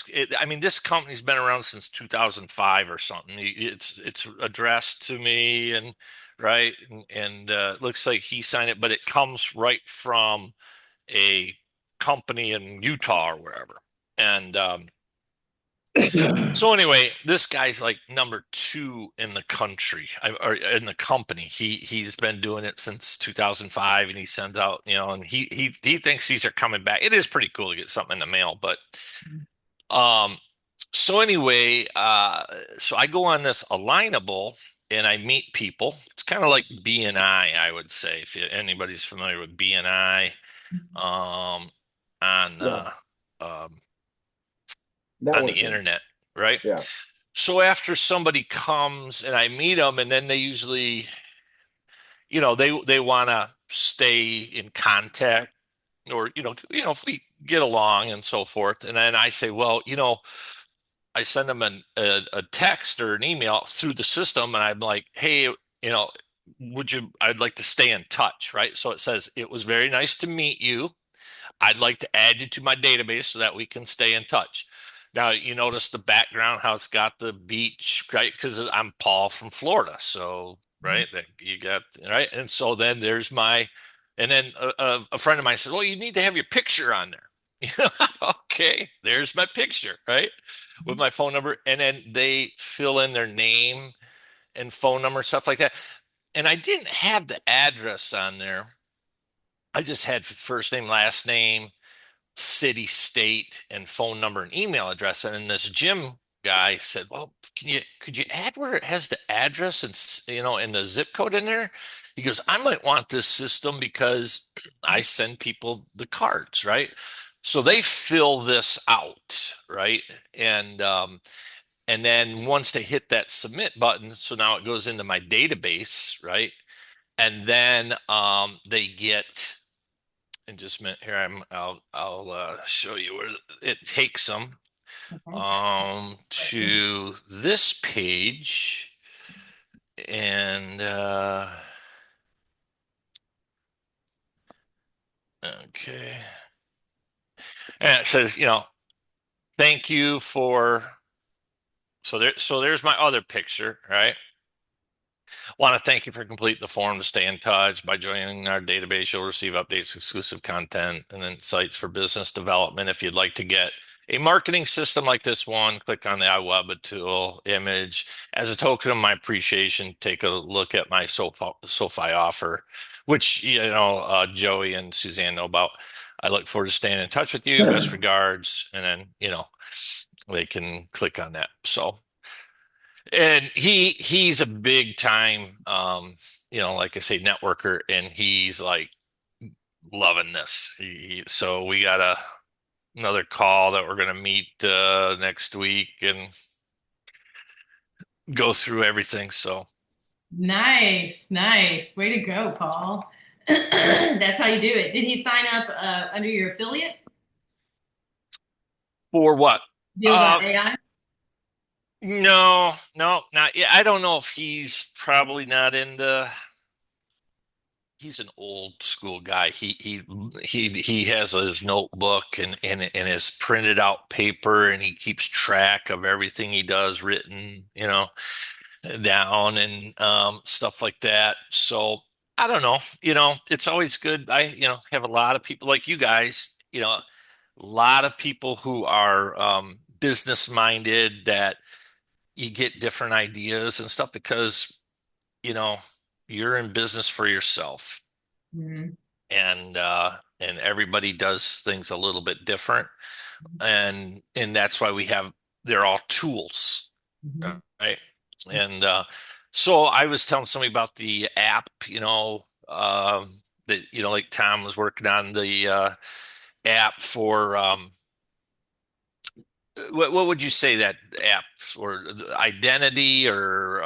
this company's been around since 2005 or something. It's addressed to me and right. And it looks like he signed it, but it comes right from a company in Utah or wherever. And so anyway, this guy's like number 2 in the country or in the company. He's been doing it since 2005, and he sends out, and he thinks these are coming back. It is pretty cool to get something in the mail, but so anyway, so I go on this Alignable and I meet people. It's kind of like BNI, I would say, if anybody's familiar with BNI, on the internet, right? Yeah. So after somebody comes and I meet them, and then they usually, they want to stay in contact, or if we get along and so forth. And then I say, well, I send them a text or an email through the system, and I'm like, hey, I'd like to stay in touch, right? So it says, it was very nice to meet you. I'd like to add you to my database so that we can stay in touch. Now, you notice the background, how it's got the beach, right? Because I'm Paul from Florida. So, right, you got, right? And so then and then a friend of mine said, well, you need to have your picture on there. Okay, there's my picture, right? With my phone number. And then they fill in their name and phone number, stuff like that. And I didn't have the address on there. I just had first name, last name, city, state, and phone number and email address. And then this Jim guy said, well, could you add where it has the address and and the zip code in there? He goes, I might want this system because I send people the cards, right? So they fill this out, right? And then once they hit that submit button, so now it goes into my database, right? And then they get, in just a minute here, I'll show you where it takes them to this page, and okay, and it says, thank you for. So there's my other picture, right? Want to thank you for completing the form to stay in touch. By joining our database, you'll receive updates, exclusive content, and insights for business development. If you'd like to get a marketing system like this one, click on the iWeb tool image. As a token of my appreciation, take a look at my SoFi offer, which Joey and Suzanne know about. I look forward to staying in touch with you. Best regards. And then, they can click on that. So, and he's a big time, like I say, networker, and he's like loving this. So we got another call that we're going to meet next week and go through everything. So Nice. Way to go, Paul. That's how you do it. Did he sign up under your affiliate? For what? Deal.ai? No, not yet. I don't know if he's probably not into. He's an old school guy. He has his notebook and his printed out paper, and he keeps track of everything he does written, down and stuff like that. So I don't know. It's always good. I have a lot of people like you guys, a lot of people who are business minded that you get different ideas and stuff because, you know, you're in business for yourself. Mm-hmm. And everybody does things a little bit different. And that's why they're all tools. Mm-hmm. Right. And so I was telling somebody about the app, that, like Tom was working on the app for what would you say that app for identity or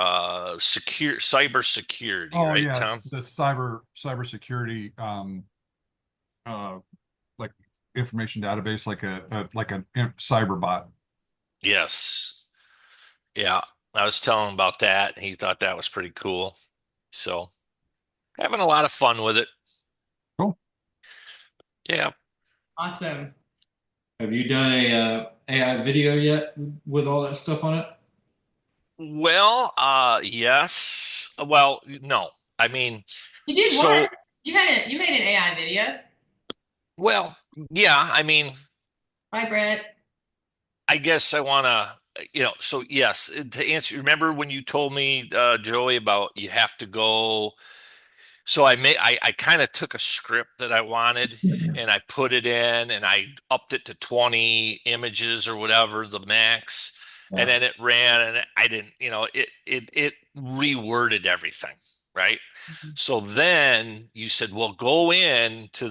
cyber security, Oh right, yeah, it's Tom? the cybersecurity like information database, like a cyber bot. Yes. Yeah. I was telling him about that. He thought that was pretty cool. So having a lot of fun with it. Cool. Yeah. Awesome. Have you done a AI video yet with all that stuff on it? Well, yes. Well, no. I mean, You did so, one. You made an AI video. well, yeah, I mean, Bye, Brett. I guess I want so yes, to answer, remember when you told me, Joey, about you have to go. So I kind of took a script that I wanted and I put it in and I upped it to 20 images or whatever, the max. And then it ran and I didn't, it reworded everything, right? So then you said, well, go in to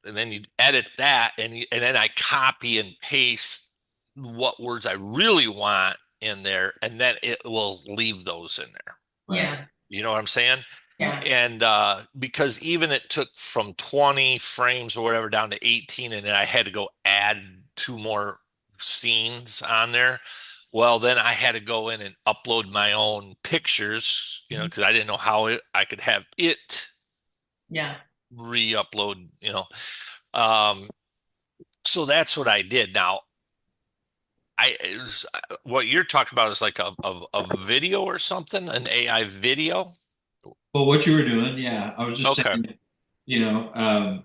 and then you edit that and then I copy and paste what words I really want in there, and then it will leave those in there. Yeah. You know what I'm saying? Yeah. And because even it took from 20 frames or whatever down to 18, and then I had to go add 2 more scenes on there. Well, then I had to go in and upload my own pictures, because I didn't know how I could have it Yeah. re-upload, so that's what I did. Now, what you're talking about is like a video or something, an AI video. Well, what you were doing, yeah. I was just Okay. saying,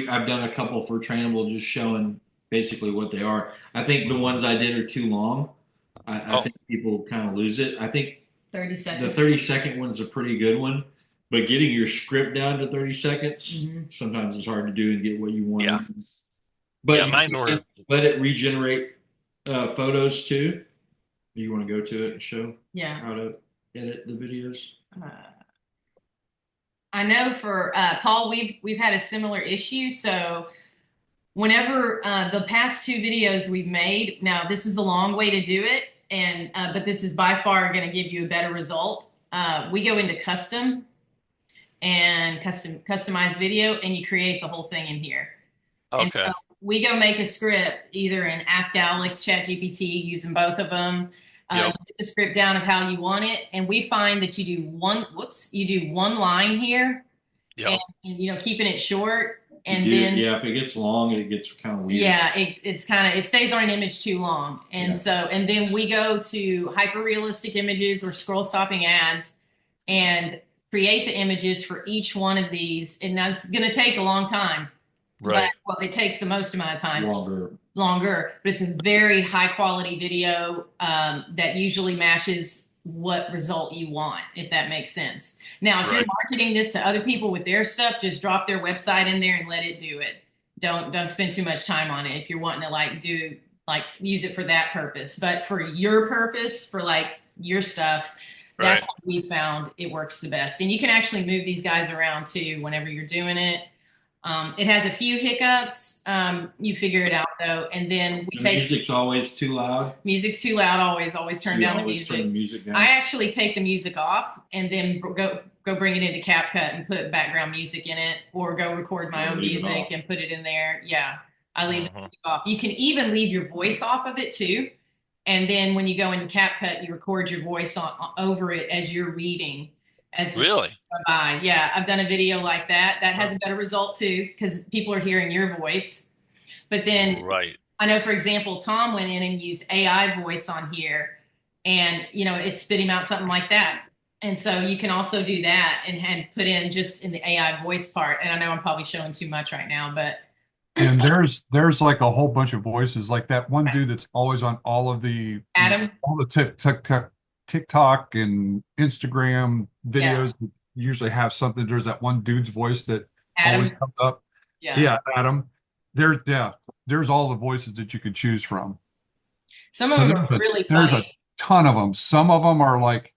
I've done a couple for Trainable, just showing basically what they are. I think the ones I did are too long. I think people kind of lose it. I think 30 seconds. the 30-second one's a pretty good one, but getting your script down to 30 seconds, sometimes it's hard to do and get what you want. Yeah. But yeah, mine were. Let it regenerate photos too. Do you want to go to it and show how to edit the videos? I know for Paul, we've had a similar issue. So whenever the past 2 videos we've made, now this is the long way to do it, and but this is by far going to give you a better result. We go into custom and customize video, and you create the whole thing in here. Okay. And so we go make a script either in Ask Alex, ChatGPT, using both of them. Get the script down of how you want it, and we find that you do one line here, and keeping it short, And then yeah, if it gets long, it gets kind of weird. Yeah, it's kind of, it stays on an image too long. And so, and then we go to hyper realistic images or scroll stopping ads and create the images for each one of these. And that's going to take a long time. Right. But, well, it takes the most amount of time. Longer. But it's a very high quality video that usually matches what result you want, if that makes sense. Now, if you're marketing this to other people with their stuff, just drop their website in there and let it do it. Don't spend too much time on it if you're wanting to use it for that purpose. But for your purpose, for like your stuff, that's what we found it works the best. And you can actually move these guys around too whenever you're doing it. It has a few hiccups. You figure it out though, and then music's always too loud. Music's too loud. Always turn down the music. Turn the music down. I actually take the music off and then go bring it into CapCut and put background music in it, or go record my own music and put it in there. Yeah, I leave the music off. You can even leave your voice off of it too, and then when you go into CapCut, you record your voice over it as you're reading. Really? Yeah, I've done a video like that. That has a better result too, because people are hearing your voice. But then, I know, for example, Tom went in and used AI voice on here, and it spit him out something like that. And so you can also do that and put in just in the AI voice part. And I know I'm probably showing too much right now, but. And there's like a whole bunch of voices, like that one dude that's always on all of the Adam, all the TikTok and Instagram videos that usually have something. There's that one dude's voice that always comes up. Yeah, Adam. There's all the voices that you could choose from. Some of them are really funny. There's a ton of them. Some of them are like.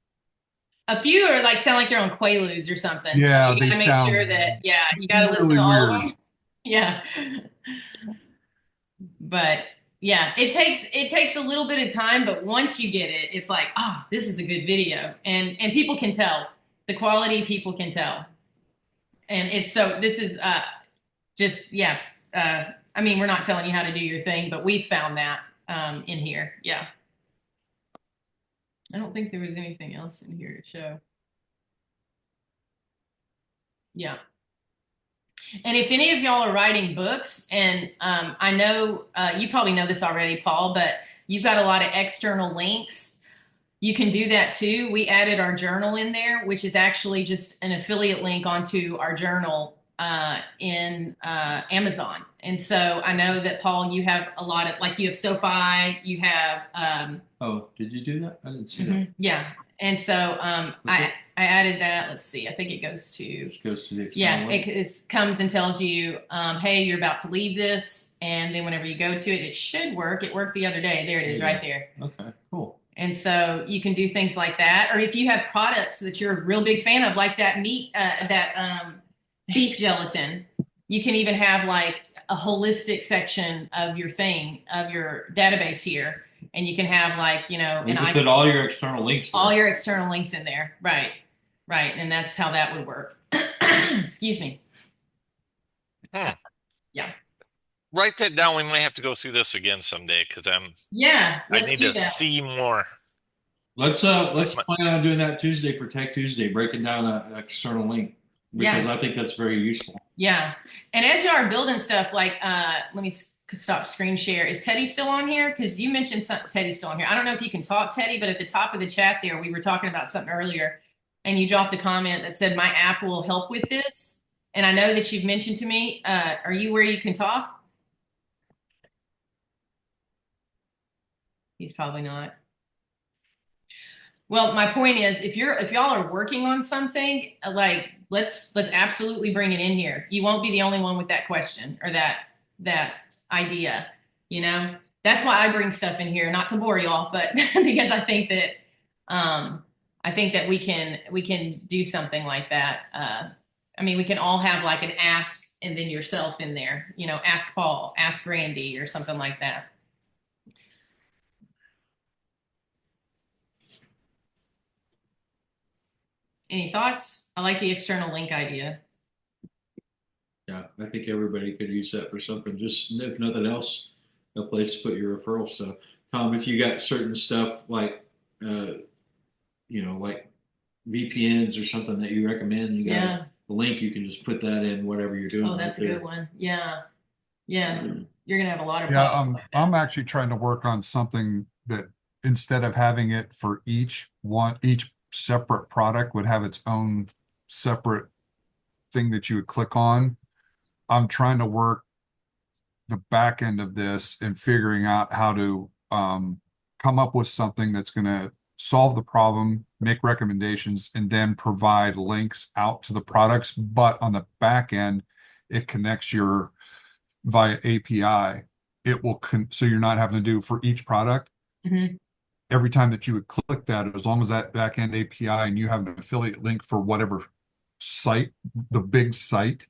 A few are like sound like they're on Quaaludes or something. Yeah, so you gotta make sure that you gotta listen to all of them. Yeah. But yeah, it takes a little bit of time, but once you get it, it's like, this is a good video. And people can tell. The quality, people can tell. And it's this is I mean, we're not telling you how to do your thing, but we found that in here. Yeah. I don't think there was anything else in here to show. Yeah. And if any of y'all are writing books, and I know you probably know this already, Paul, but you've got a lot of external links. You can do that too. We added our journal in there, which is actually just an affiliate link onto our journal in Amazon. And so I know that, Paul, you have a lot of, like, you have SoFi, you have. Oh, did you do that? I didn't see that. Yeah. And so I added that. Let's see. I think it goes to. It goes to the external link. It comes and tells you, hey, you're about to leave this. And then whenever you go to it, it should work. It worked the other day. There it is, right there. Okay, cool. And so you can do things like that. Or if you have products that you're a real big fan of, like that beef gelatin, you can even have like a holistic section of your database here. And you can have like, you can put all your external links there. All your external links in there. Right. And that's how that would work. Excuse me. Yeah. Write that down. We might have to go through this again someday because I need to see more. Let's plan on doing that Tuesday for Tech Tuesday, breaking down an external link, because I think that's very useful. Yeah. And as you are building stuff, like let me stop screen share. Is Teddy still on here? Because you mentioned Teddy's still on here. I don't know if you can talk, Teddy, but at the top of the chat there, we were talking about something earlier, and you dropped a comment that said, my app will help with this. And I know that you've mentioned to me, are you where you can talk? He's probably not. Well, my point is, if y'all are working on something, like let's absolutely bring it in here. You won't be the only one with that question or that idea. That's why I bring stuff in here, not to bore y'all, but because I think that we can do something like that. I mean, we can all have like an ask and then yourself in there. Ask Paul, ask Randy, or something like that. Any thoughts? I like the external link idea. Yeah, I think everybody could use that for something. Just, if nothing else, a place to put your referral stuff. Tom, if you got certain stuff like, like VPNs or something that you recommend, you got link, you can just put that in whatever you're doing. Oh, that's a good one. Yeah. Yeah. You're gonna have a lot of Yeah, problems like that. I'm actually trying to work on something that instead of having it for each separate product would have its own separate thing that you would click on. I'm trying to work the back end of this and figuring out how to come up with something that's going to solve the problem, make recommendations, and then provide links out to the products. But on the back end, it connects your via API. It will so you're not having to do for each product. Mhm. Every time that you would click that, as long as that back end API and you have an affiliate link for whatever site, the big site,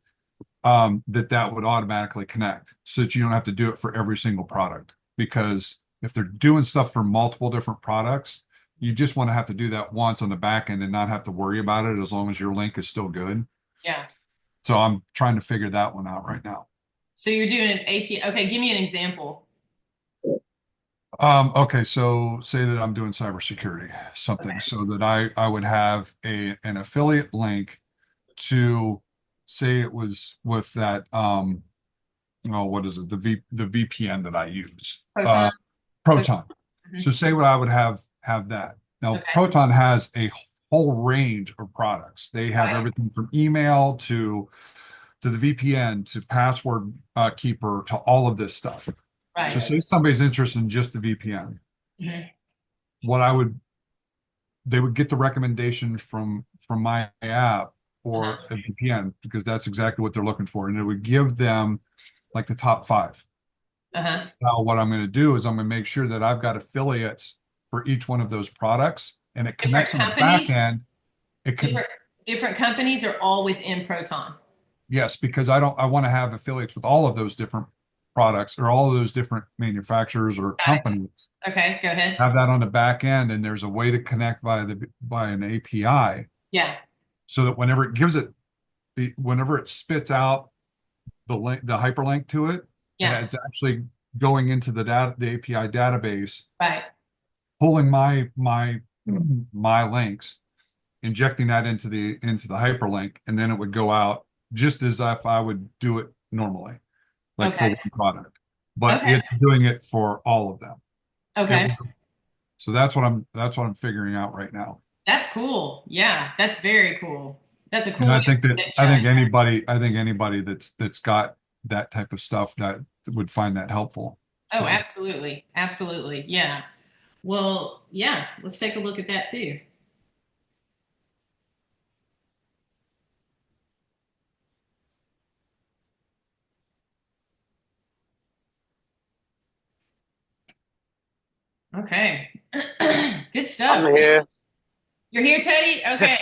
that would automatically connect so that you don't have to do it for every single product. Because if they're doing stuff for multiple different products, you just want to have to do that once on the back end and not have to worry about it as long as your link is still good. Yeah. So I'm trying to figure that one out right now. So you're doing an API. Okay, give me an example. Okay, so say that I'm doing cybersecurity, something, so that I would have an affiliate link to, say it was with that what is it, the VPN that I use, Proton. Proton. Mhm. So say what I would have that. Now Okay. Proton has a whole range of products. They have Right. everything from email to the VPN to password keeper to all of this stuff. Right. So say somebody's interested in just the VPN. Mhm. What they would get the recommendation from my app or a VPN, because that's exactly what they're looking for. And it would give them like the top 5. Uh-huh. Now, what I'm going to do is I'm going to make sure that I've got affiliates for each one of those products, and it connects on the back end. It can, different companies are all within Proton. yes, because I want to have affiliates with all of those different products or all of those different manufacturers or companies. Okay, go ahead. Have that on the back end, and there's a way to connect via an API. Yeah. So that whenever it gives it whenever it spits out the link, the hyperlink to it, Yeah. and it's actually going into the API database, Right. pulling my links, injecting that into the hyperlink, and then it would go out just as if I would do it normally, like for Okay. one product. But Okay. it's doing it for all of them. Okay. So that's what I'm figuring out right now. That's cool. Yeah, that's very cool. That's a cool. And I think yeah. anybody that's got that type of stuff that would find that helpful. Oh, So, absolutely. Absolutely. Yeah. Well, yeah, let's take a look at that too. Okay. Good stuff. I'm here. You're here, Teddy? Okay.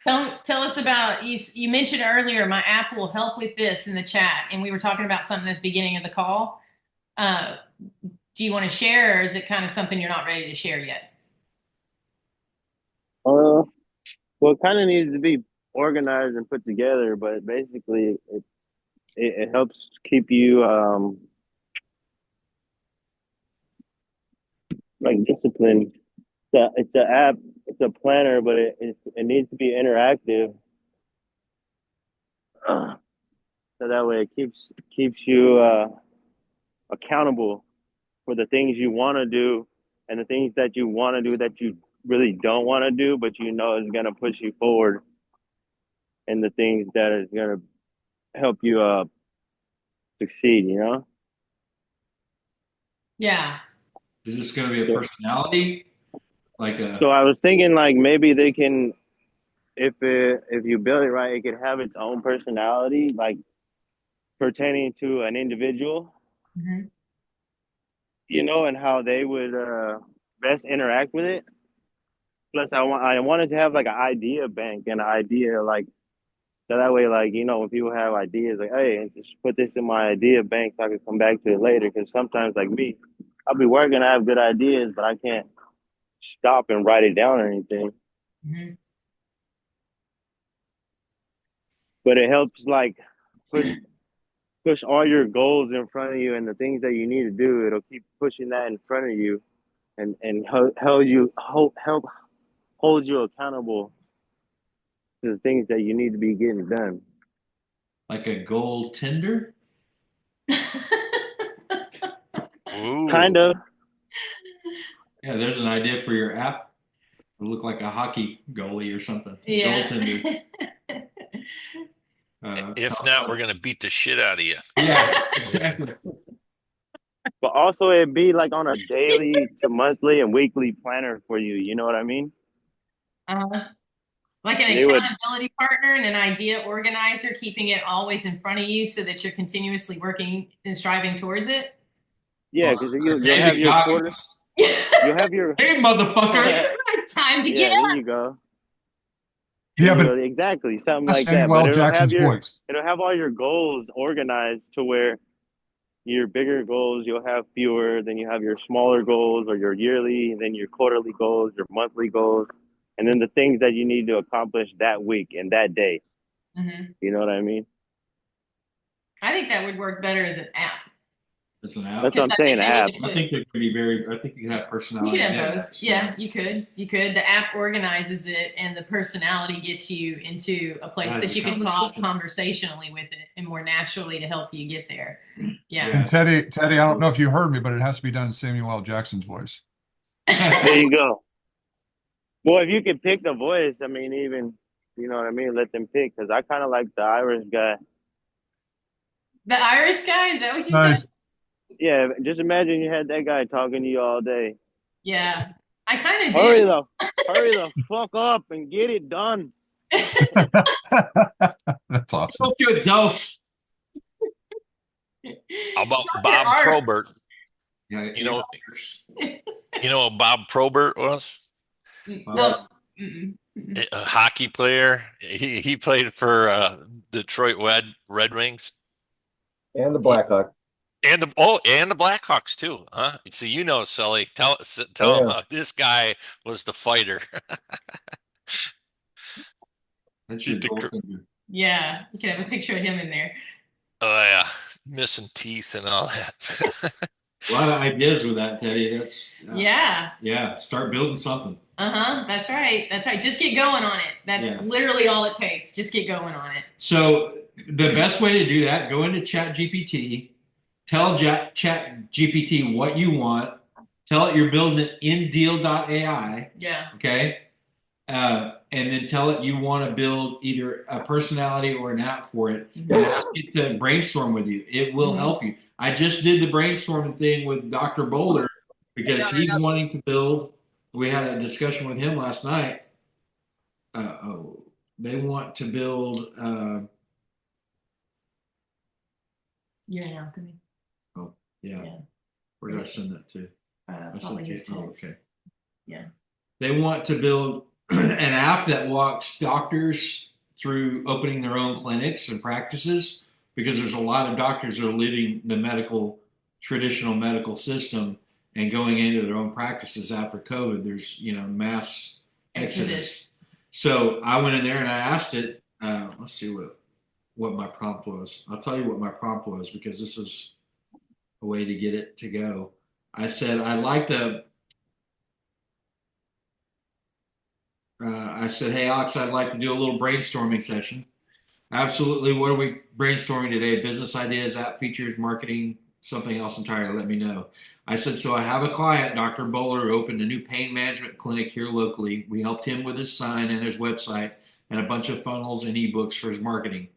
Tell us about you mentioned earlier my app will help with this in the chat, and we were talking about something at the beginning of the call. Do you want to share, or is it kind of something you're not ready to share yet? Well, it kind of needs to be organized and put together, but basically, it helps keep you like disciplined. It's an app, it's a planner, but it needs to be interactive, so that way it keeps you accountable for the things you want to do and the things that you want to do that you really don't want to do, but you know is going to push you forward, and the things that is going to help you succeed. You know. Yeah. Is this going to be a personality? So I was thinking like maybe they can, if you build it right, it could have its own personality, like pertaining to an individual, Mhm. you know, and how they would best interact with it. Plus, I wanted to have like an idea bank and an idea like, so that way, like, you know, when people have ideas, like, hey, just put this in my idea bank so I can come back to it later. Because sometimes, like me, I'll be working, I have good ideas, but I can't stop and write it down or anything. Mm-hmm. But it helps like push all your goals in front of you and the things that you need to do. It'll keep pushing that in front of you, and hold you accountable to the things that you need to be getting done. Like a goaltender? Ooh. Kind of. Yeah, there's an idea for your app. It'll look like a hockey goalie or something. Yeah. Goaltender. If not, we're gonna beat the shit out of you. Yeah, exactly. But also, it'd be like on a daily to monthly and weekly planner for you. You know what I mean? Like an They would- accountability partner and an idea organizer, keeping it always in front of you so that you're continuously working and striving towards it. Yeah, because you'll have your quarter. You'll have your Hey, motherfucker! Time to yeah, get there up. you go. Yeah, There but you go. Exactly something that's like that. Samuel But Jackson's voice. it'll have all your goals organized to where your bigger goals you'll have fewer, then you have your smaller goals or your yearly, then your quarterly goals, your monthly goals, and then the things that you need to accomplish that week and that day. Mm-hmm. You know what I mean? I think that would work better as an app. It's an app. That's what I'm saying. App. I think they could be very. I think you could have You personality. could have both. apps, Yeah, you could. You could. The app organizes it, and the personality gets you into a place that you can talk conversationally with it and more naturally to help you get there. Yeah. And Teddy, I don't know if you heard me, but it has to be done in Samuel L. Jackson's voice. There you go. Well, if you could pick the voice, I mean, even, you know what I mean? Let them pick, because I kind of like the Irish guy. The Irish guy? Is that what you Nice. said? Yeah, just imagine you had that guy talking to you all day. Yeah. I kind of do. Hurry the fuck up and get it done. That's awesome. Hope you're dope. How about Bob Probert? Yeah, you know what Bob Probert was? No. A hockey player. He played for Detroit Red Wings And the Blackhawks. and the Blackhawks too, huh? So you know, Sully, tell him this guy was the fighter. That's your Yeah, you could have a picture of him in there. Oh yeah, missing teeth and all that. A lot of ideas with that, Teddy. That's yeah. Start building something. That's right. Just get going on it. That's literally all it takes. Just get going on it. So the best way to do that, go into ChatGPT, tell ChatGPT what you want, tell it you're building it in deal.ai. Yeah. Okay. And then tell it you want to build either a personality or an app for it, and ask it to brainstorm with you. It will help you. I just did the brainstorming thing with Dr. Boulder because he's wanting to build. We had a discussion with him last night. They want to build. Alchemy. Oh, yeah. Where did I send that to? Okay. Yeah. They want to build an app that walks doctors through opening their own clinics and practices, because there's a lot of doctors that are leaving the traditional medical system and going into their own practices after COVID. There's, mass exodus. So I went in there and I asked it, let's see what my prompt was. I'll tell you what my prompt was, because this is a way to get it to go. I said, I said, hey, Alex, I'd like to do a little brainstorming session. Absolutely. What are we brainstorming today? Business ideas, app features, marketing, something else entirely. Let me know. I said, so I have a client, Dr. Bowler, who opened a new pain management clinic here locally. We helped him with his sign and his website and a bunch of funnels and ebooks for his marketing.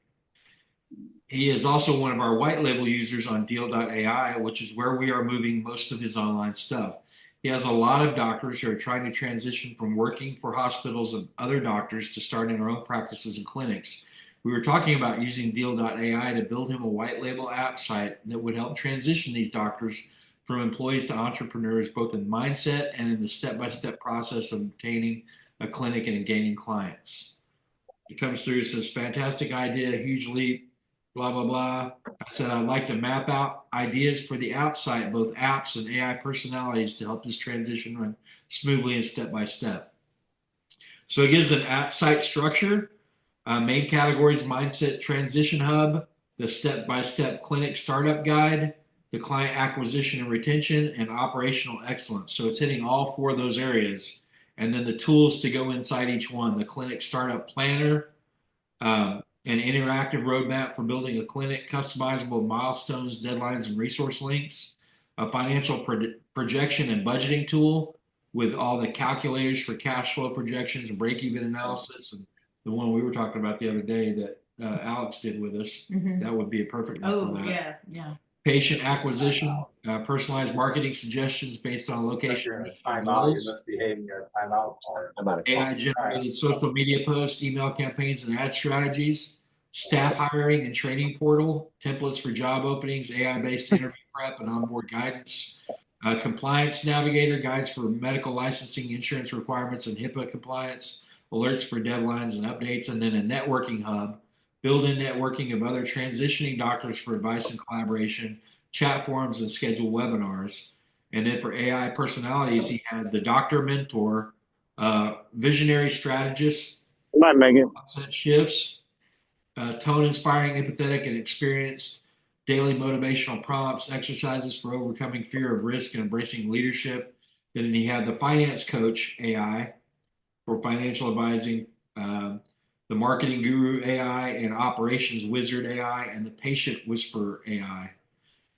He is also one of our white label users on deal.ai, which is where we are moving most of his online stuff. He has a lot of doctors who are trying to transition from working for hospitals and other doctors to starting their own practices and clinics. We were talking about using deal.ai to build him a white label app site that would help transition these doctors from employees to entrepreneurs, both in mindset and in the step-by-step process of obtaining a clinic and gaining clients. He comes through and says, fantastic idea, huge leap, blah, blah, blah. I said, I'd like to map out ideas for the app site, both apps and AI personalities, to help this transition run smoothly and step-by-step. So it gives an app site structure, main categories, mindset transition hub, the step-by-step clinic startup guide, the client acquisition and retention, and operational excellence. So it's hitting all four of those areas. And then the tools to go inside each one, the clinic startup planner, An interactive roadmap for building a clinic, customizable milestones, deadlines, and resource links, a financial projection and budgeting tool with all the calculators for cash flow projections and break-even analysis, and the one we were talking about the other day that Alex did with us. That would be a perfect one for that. Yeah. Patient acquisition, personalized marketing suggestions based on location. AI-generated social media posts, email campaigns, and ad strategies. Staff hiring and training portal, templates for job openings, AI-based interview prep and onboard guidance. Compliance navigator, guides for medical licensing, insurance requirements, and HIPAA compliance. Alerts for deadlines and updates. And then a networking hub. Build-in networking of other transitioning doctors for advice and collaboration, chat forums, and schedule webinars. And then for AI personalities, he had the doctor mentor, visionary strategist, mindset shifts, tone inspiring, empathetic, and experienced, daily motivational prompts, exercises for overcoming fear of risk and embracing leadership. Then he had the finance coach AI for financial advising, the marketing guru AI, and operations wizard AI, and the patient whisperer AI.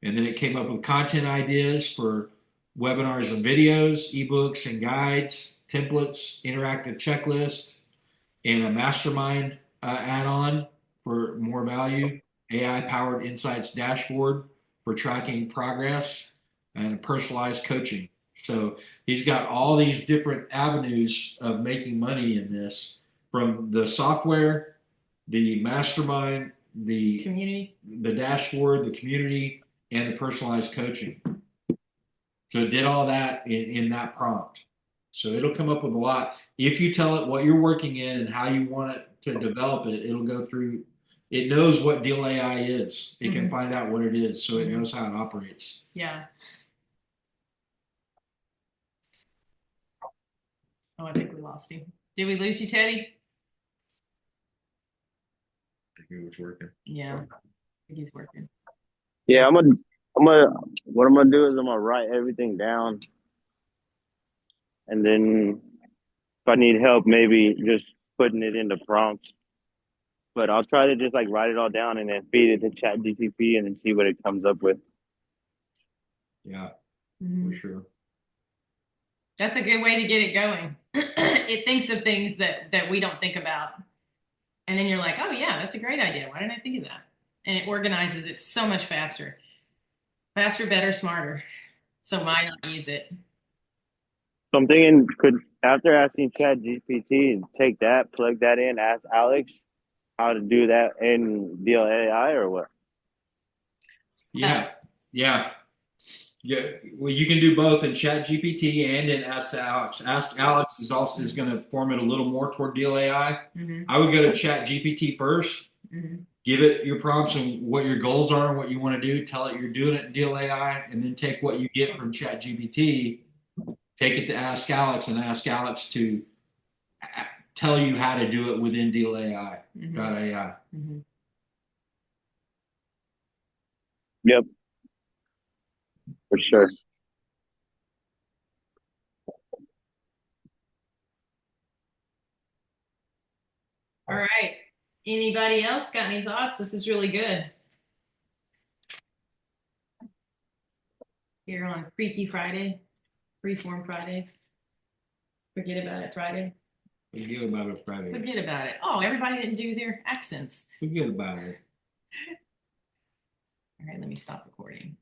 And then it came up with content ideas for webinars and videos, ebooks and guides, templates, interactive checklists, and a mastermind add-on for more value, AI-powered insights dashboard for tracking progress, and personalized coaching. So he's got all these different avenues of making money in this, from the software, the mastermind, the community, the dashboard, the community, and the personalized coaching. So it did all that in that prompt. So it'll come up with a lot. If you tell it what you're working in and how you want it to develop it, it'll go through. It knows what Deal AI is. It can find out what it is, so it knows how it operates. Yeah. Oh, I think we lost him. Did we lose you, Teddy? I think it was working. Yeah, I think he's working. Yeah, what I'm gonna do is I'm gonna write everything down, and then if I need help, maybe just putting it into prompts. But I'll try to just like write it all down and then feed it to ChatGPT and then see what it comes up with. Yeah, for sure. That's a good way to get it going. It thinks of things that we don't think about. And then you're like, oh yeah, that's a great idea. Why didn't I think of that? And it organizes it so much faster. Faster, better, smarter. So why not use it? So I'm thinking, after asking ChatGPT, take that, plug that in, ask Alex how to do that in Deal AI or what? Yeah. Well, you can do both in ChatGPT and in Ask Alex. Ask Alex is going to form it a little more toward Deal AI. I would go to ChatGPT first. Give it your prompts and what your goals are and what you want to do. Tell it you're doing it in Deal AI, and then take what you get from ChatGPT, take it to Ask Alex, and ask Alex to tell you how to do it within Deal AI. .ai. Yep, for sure. All right. Anybody else got any thoughts? This is really good. Here on Freaky Friday, Freeform Friday. Forget about it Friday. Forget about it Friday. Forget about it. Oh, everybody didn't do their accents. Forget about it. All right, let me stop recording.